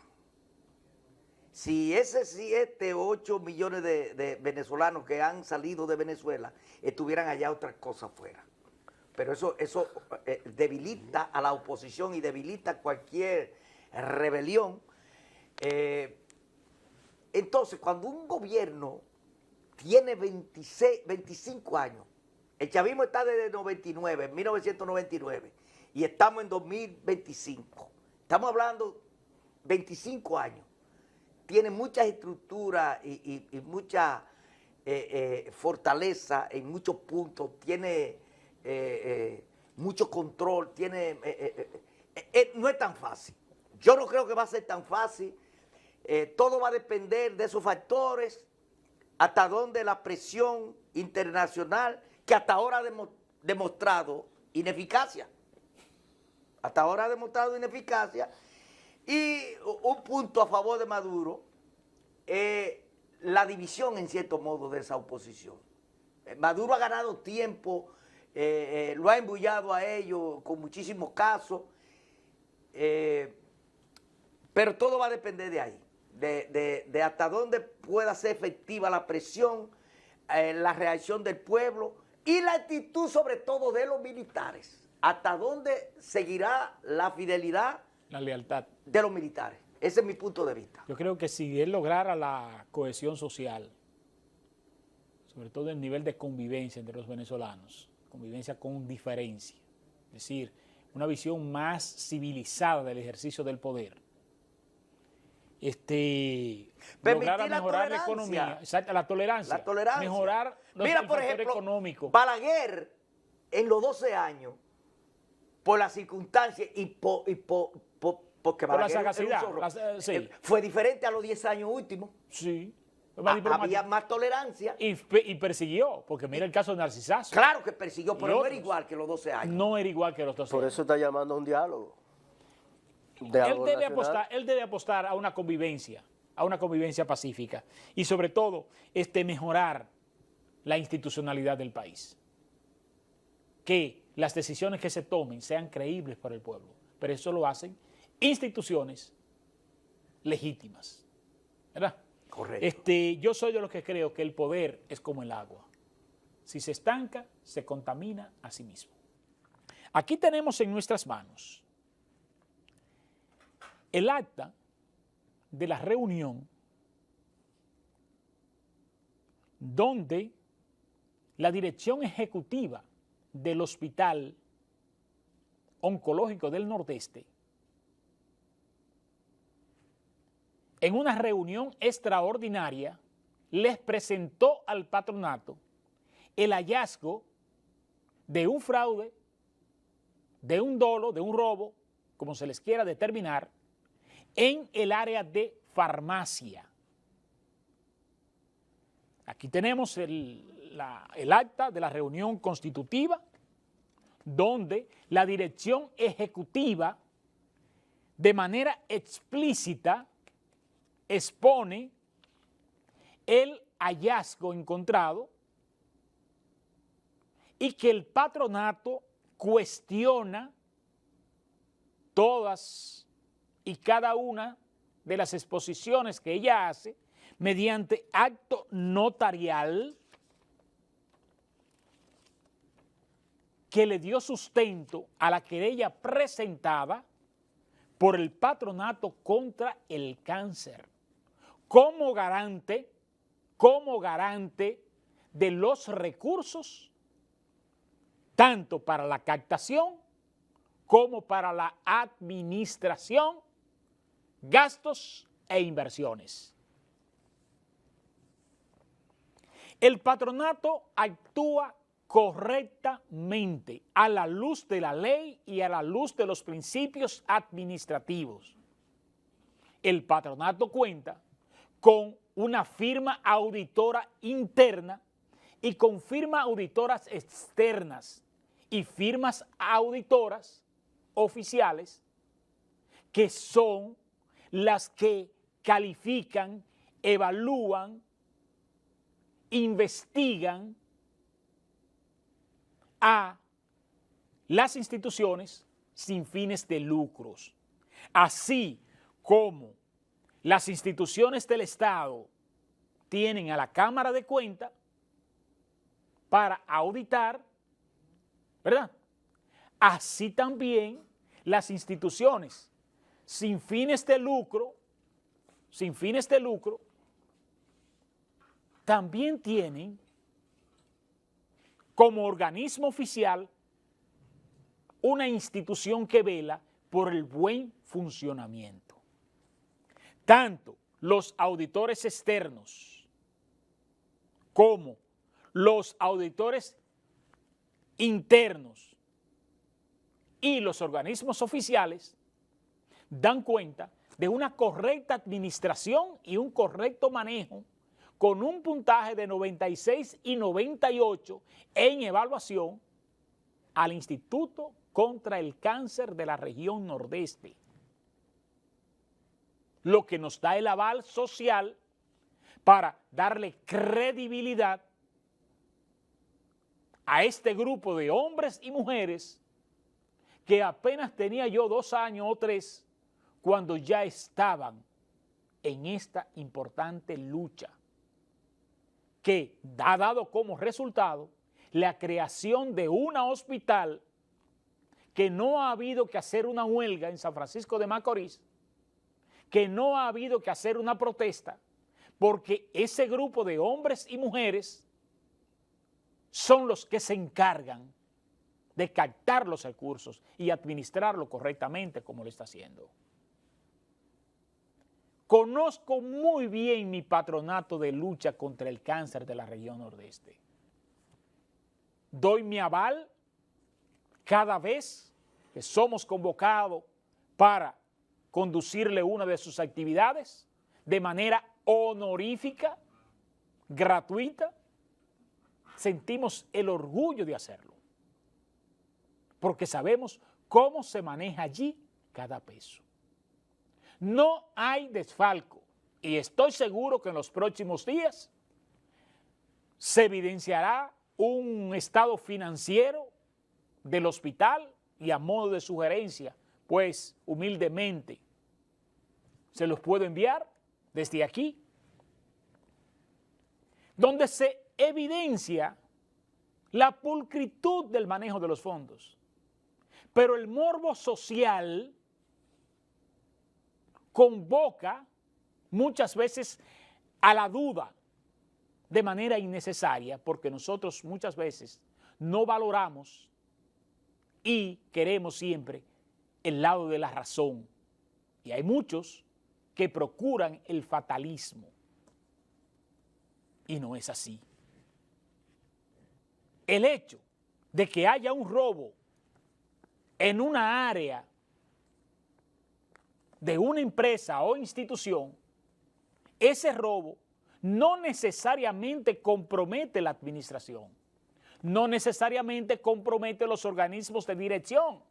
Si ese 7, 8 millones de venezolanos que han salido de Venezuela estuvieran allá, otras cosas fuera. Pero eso debilita a la oposición y debilita cualquier rebelión. Entonces, cuando un gobierno tiene 25 años, el chavismo está desde 1999, y estamos en 2025. Estamos hablando 25 años. Tiene muchas estructuras y mucha fortaleza en muchos puntos, tiene mucho control, no es tan fácil. Yo no creo que va a ser tan fácil. Todo va a depender de esos factores, hasta dónde la presión internacional, que hasta ahora ha demostrado ineficacia. Hasta ahora ha demostrado ineficacia. Y un punto a favor de Maduro es la división, en cierto modo, de esa oposición. Maduro ha ganado tiempo, lo ha embullado a ellos con muchísimos casos, pero todo va a depender de ahí, de hasta dónde pueda ser efectiva la presión, la reacción del pueblo y la actitud sobre todo de los militares. Hasta dónde seguirá la fidelidad, la lealtad de los militares. Ese es mi punto de vista. Yo creo que si él lograra la cohesión social, sobre todo el nivel de convivencia entre los venezolanos, convivencia con diferencia, es decir, una visión más civilizada del ejercicio del poder, lograra mejorar la economía, exacto, la tolerancia, mejorar el factor económico. Balaguer, en los 12 años, por las circunstancias y porque por la sagacidad, fue diferente a los 10 años últimos. Sí. Había más tolerancia. Y persiguió, porque mira el caso de Narcisazo. Claro que persiguió, pero no era igual que los 12 años. No era igual que los 12 años. Por eso está llamando a un diálogo. Él debe apostar a una convivencia pacífica y sobre todo mejorar la institucionalidad del país. Que las decisiones que se tomen sean creíbles para el pueblo, pero eso lo hacen instituciones legítimas, ¿verdad? Correcto. Yo soy de los que creo que el poder es como el agua. Si se estanca, se contamina a sí mismo. Aquí tenemos en nuestras manos el acta de la reunión donde la dirección ejecutiva del Hospital Oncológico del Nordeste, en una reunión extraordinaria, les presentó al patronato el hallazgo de un fraude, de un dolo, de un robo, como se les quiera determinar, en el área de farmacia. Aquí tenemos el acta de la reunión constitutiva, donde la dirección ejecutiva de manera explícita expone el hallazgo encontrado y que el patronato cuestiona todas y cada una de las exposiciones que ella hace mediante acto notarial que le dio sustento a la querella presentada por el patronato contra el cáncer, como garante de los recursos, tanto para la captación como para la administración, gastos e inversiones. El patronato actúa correctamente a la luz de la ley y a la luz de los principios administrativos. El patronato cuenta con una firma auditora interna y con firmas auditoras externas y firmas auditoras oficiales que son las que califican, evalúan, investigan a las instituciones sin fines de lucros, así como las instituciones del Estado tienen a la Cámara de Cuentas para auditar, ¿verdad? Así también las instituciones sin fines de lucro, también tienen como organismo oficial una institución que vela por el buen funcionamiento. Tanto los auditores externos como los auditores internos y los organismos oficiales dan cuenta de una correcta administración y un correcto manejo con un puntaje de 96 y 98 en evaluación al Instituto contra el Cáncer de la región Nordeste, lo que nos da el aval social para darle credibilidad a este grupo de hombres y mujeres que apenas tenía yo 2 años o 3 cuando ya estaban en esta importante lucha que ha dado como resultado la creación de una hospital que no ha habido que hacer una huelga en San Francisco de Macorís, que no ha habido que hacer una protesta, porque ese grupo de hombres y mujeres son los que se encargan de captar los recursos y administrarlo correctamente como lo está haciendo. Conozco muy bien mi patronato de lucha contra el cáncer de la región Nordeste. Doy mi aval cada vez que somos convocados para conducirle una de sus actividades de manera honorífica, gratuita. Sentimos el orgullo de hacerlo, porque sabemos cómo se maneja allí cada peso. No hay desfalco y estoy seguro que en los próximos días se evidenciará un estado financiero del hospital y a modo de sugerencia, pues humildemente se los puedo enviar desde aquí, donde se evidencia la pulcritud del manejo de los fondos. Pero el morbo social convoca muchas veces a la duda de manera innecesaria, porque nosotros muchas veces no valoramos y queremos siempre el lado de la razón. Y hay muchos que procuran el fatalismo. Y no es así. El hecho de que haya un robo en una área de una empresa o institución, ese robo no necesariamente compromete la administración, no necesariamente compromete los organismos de dirección.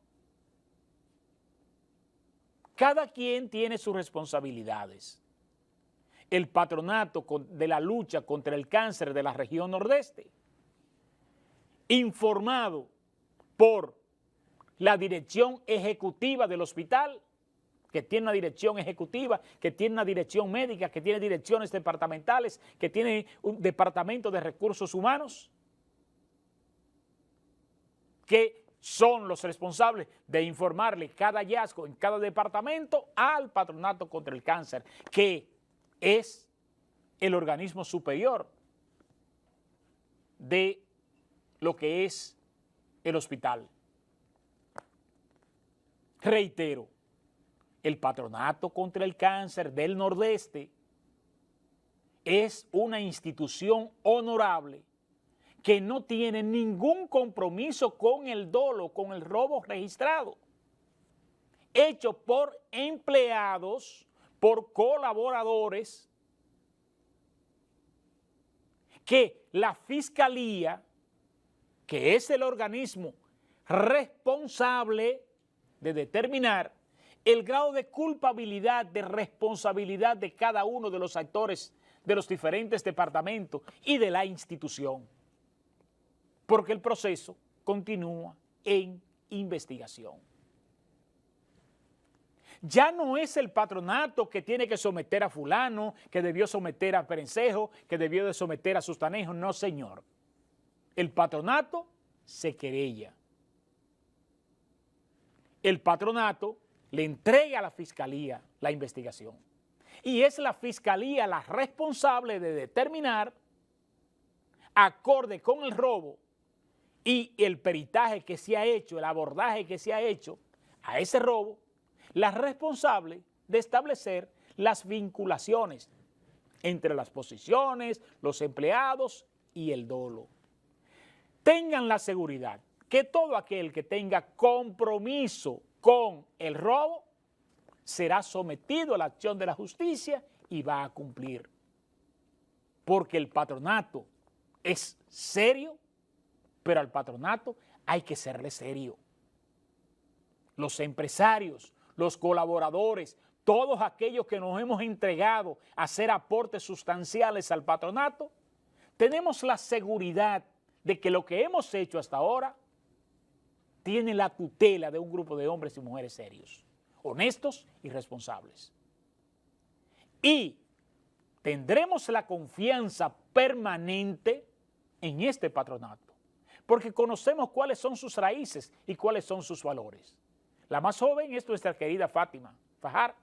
Cada quien tiene sus responsabilidades. El patronato de la lucha contra el cáncer de la región nordeste, informado por la dirección ejecutiva del hospital, que tiene una dirección ejecutiva, que tiene una dirección médica, que tiene direcciones departamentales, que tiene un departamento de recursos humanos, que son los responsables de informarle cada hallazgo en cada departamento al Patronato contra el Cáncer, que es el organismo superior de lo que es el hospital. Reitero, el Patronato contra el Cáncer del Nordeste es una institución honorable que no tiene ningún compromiso con el dolo, con el robo registrado, hecho por empleados, por colaboradores, que la Fiscalía, que es el organismo responsable de determinar el grado de culpabilidad, de responsabilidad de cada uno de los actores de los diferentes departamentos y de la institución, porque el proceso continúa en investigación. Ya no es el patronato que tiene que someter a fulano, que debió someter a Perencejo, que debió de someter a Sustanejo, no señor. El patronato se querella. El patronato le entrega a la Fiscalía la investigación. Y es la Fiscalía la responsable de determinar, acorde con el robo y el peritaje que se ha hecho, el abordaje que se ha hecho a ese robo, la responsable de establecer las vinculaciones entre las posiciones, los empleados y el dolo. Tengan la seguridad que todo aquel que tenga compromiso con el robo será sometido a la acción de la justicia y va a cumplir. Porque el patronato es serio, pero al patronato hay que serle serio. Los empresarios, los colaboradores, todos aquellos que nos hemos entregado a hacer aportes sustanciales al patronato, tenemos la seguridad de que lo que hemos hecho hasta ahora tiene la tutela de un grupo de hombres y mujeres serios, honestos y responsables. Y tendremos la confianza permanente en este patronato, porque conocemos cuáles son sus raíces y cuáles son sus valores. La más joven es nuestra querida Fátima Fajar.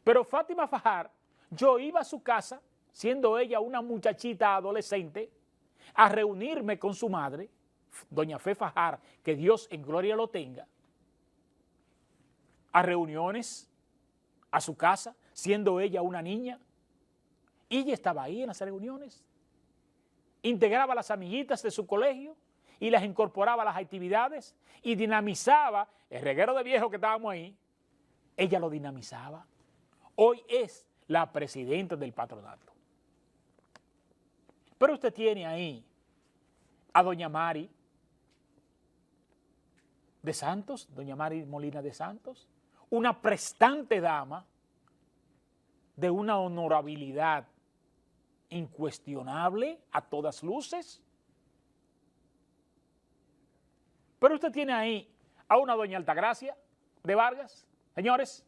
Pero Fátima Fajar, yo iba a su casa, siendo ella una muchachita adolescente, a reunirme con su madre, doña Fe Fajar, que Dios en gloria lo tenga, a reuniones, a su casa, siendo ella una niña, y ella estaba ahí en las reuniones, integraba a las amiguitas de su colegio y las incorporaba a las actividades y dinamizaba el reguero de viejos que estábamos ahí, ella lo dinamizaba. Hoy es la presidenta del patronato. Pero usted tiene ahí a doña Mari de Santos, doña Mari Molina de Santos, una prestante dama de una honorabilidad incuestionable a todas luces. Pero usted tiene ahí a una doña Altagracia de Vargas, señores,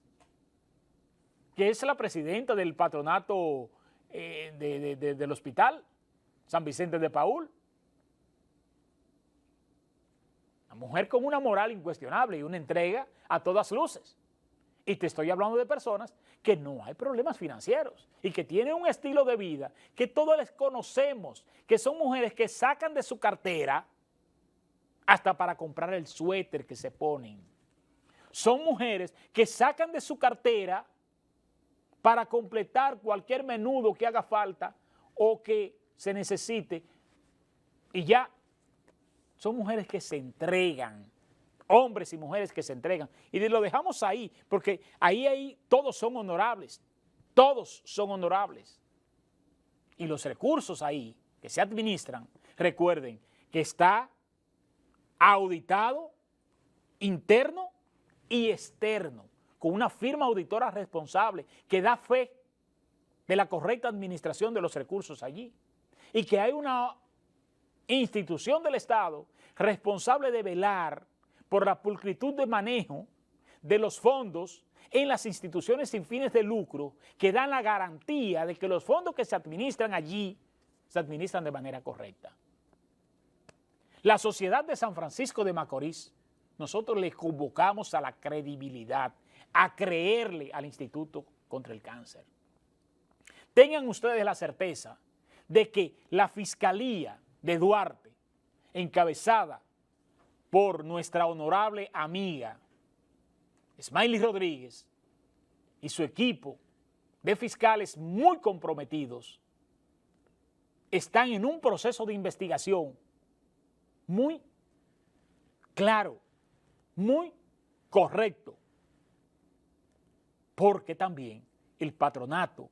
que es la presidenta del patronato del hospital San Vicente de Paúl. Una mujer con una moral incuestionable y una entrega a todas luces. Y te estoy hablando de personas que no hay problemas financieros y que tienen un estilo de vida que todos les conocemos, que son mujeres que sacan de su cartera hasta para comprar el suéter que se ponen. Son mujeres que sacan de su cartera para completar cualquier menudo que haga falta o que se necesite y ya son mujeres que se entregan, hombres y mujeres que se entregan. Y lo dejamos ahí, porque ahí todos son honorables, todos son honorables. Y los recursos ahí que se administran, recuerden que está auditado interno y externo, con una firma auditora responsable que da fe de la correcta administración de los recursos allí. Y que hay una institución del Estado responsable de velar por la pulcritud de manejo de los fondos en las instituciones sin fines de lucro que dan la garantía de que los fondos que se administran allí se administran de manera correcta. La sociedad de San Francisco de Macorís, nosotros le convocamos a la credibilidad, a creerle al Instituto contra el Cáncer. Tengan ustedes la certeza de que la Fiscalía de Duarte, encabezada por nuestra honorable amiga Smiley Rodríguez y su equipo de fiscales muy comprometidos, están en un proceso de investigación muy claro, muy correcto, porque también el patronato,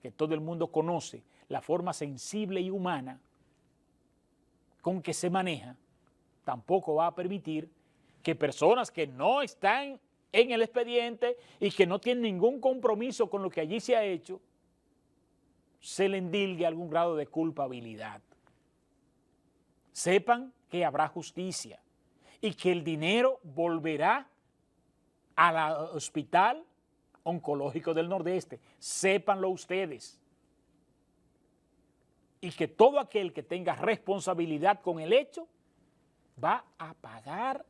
que todo el mundo conoce, la forma sensible y humana con que se maneja, tampoco va a permitir que personas que no están en el expediente y que no tienen ningún compromiso con lo que allí se ha hecho, se le endilgue algún grado de culpabilidad. Sepan que habrá justicia y que el dinero volverá al Hospital Oncológico del Nordeste. Sépanlo ustedes. Y que todo aquel que tenga responsabilidad con el hecho va a pagar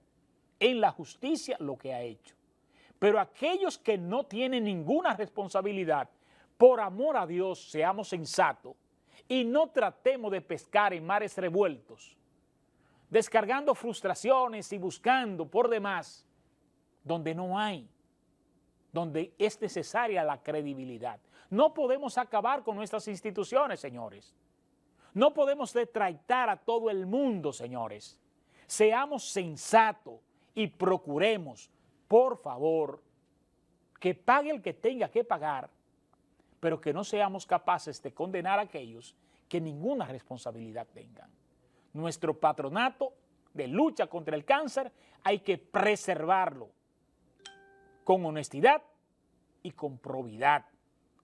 en la justicia lo que ha hecho. Pero aquellos que no tienen ninguna responsabilidad, por amor a Dios, seamos sensatos y no tratemos de pescar en mares revueltos, descargando frustraciones y buscando por demás donde no hay, donde es necesaria la credibilidad. No podemos acabar con nuestras instituciones, señores. No podemos detraitar a todo el mundo, señores. Seamos sensatos y procuremos, por favor, que pague el que tenga que pagar, pero que no seamos capaces de condenar a aquellos que ninguna responsabilidad tengan. Nuestro patronato de lucha contra el cáncer hay que preservarlo con honestidad y con probidad,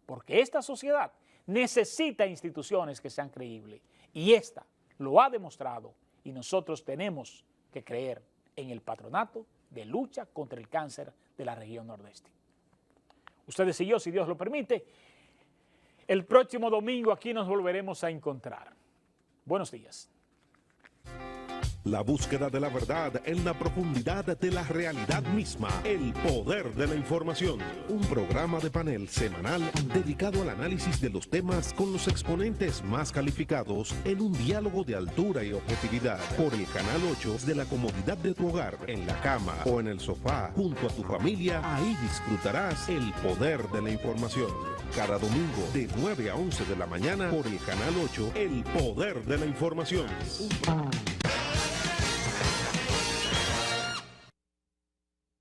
porque esta sociedad necesita instituciones que sean creíbles y esta lo ha demostrado y nosotros tenemos que creer en el patronato de lucha contra el cáncer de la región nordeste. Ustedes y yo, si Dios lo permite, el próximo domingo aquí nos volveremos a encontrar. Buenos días. La búsqueda de la verdad en la profundidad de la realidad misma. El poder de la información. Un programa de panel semanal dedicado al análisis de los temas con los exponentes más calificados en un diálogo de altura y objetividad. Por el Canal 8 de la comodidad de tu hogar, en la cama o en el sofá, junto a tu familia, ahí disfrutarás el poder de la información. Cada domingo de 9 a 11 de la mañana por el Canal 8, el poder de la información.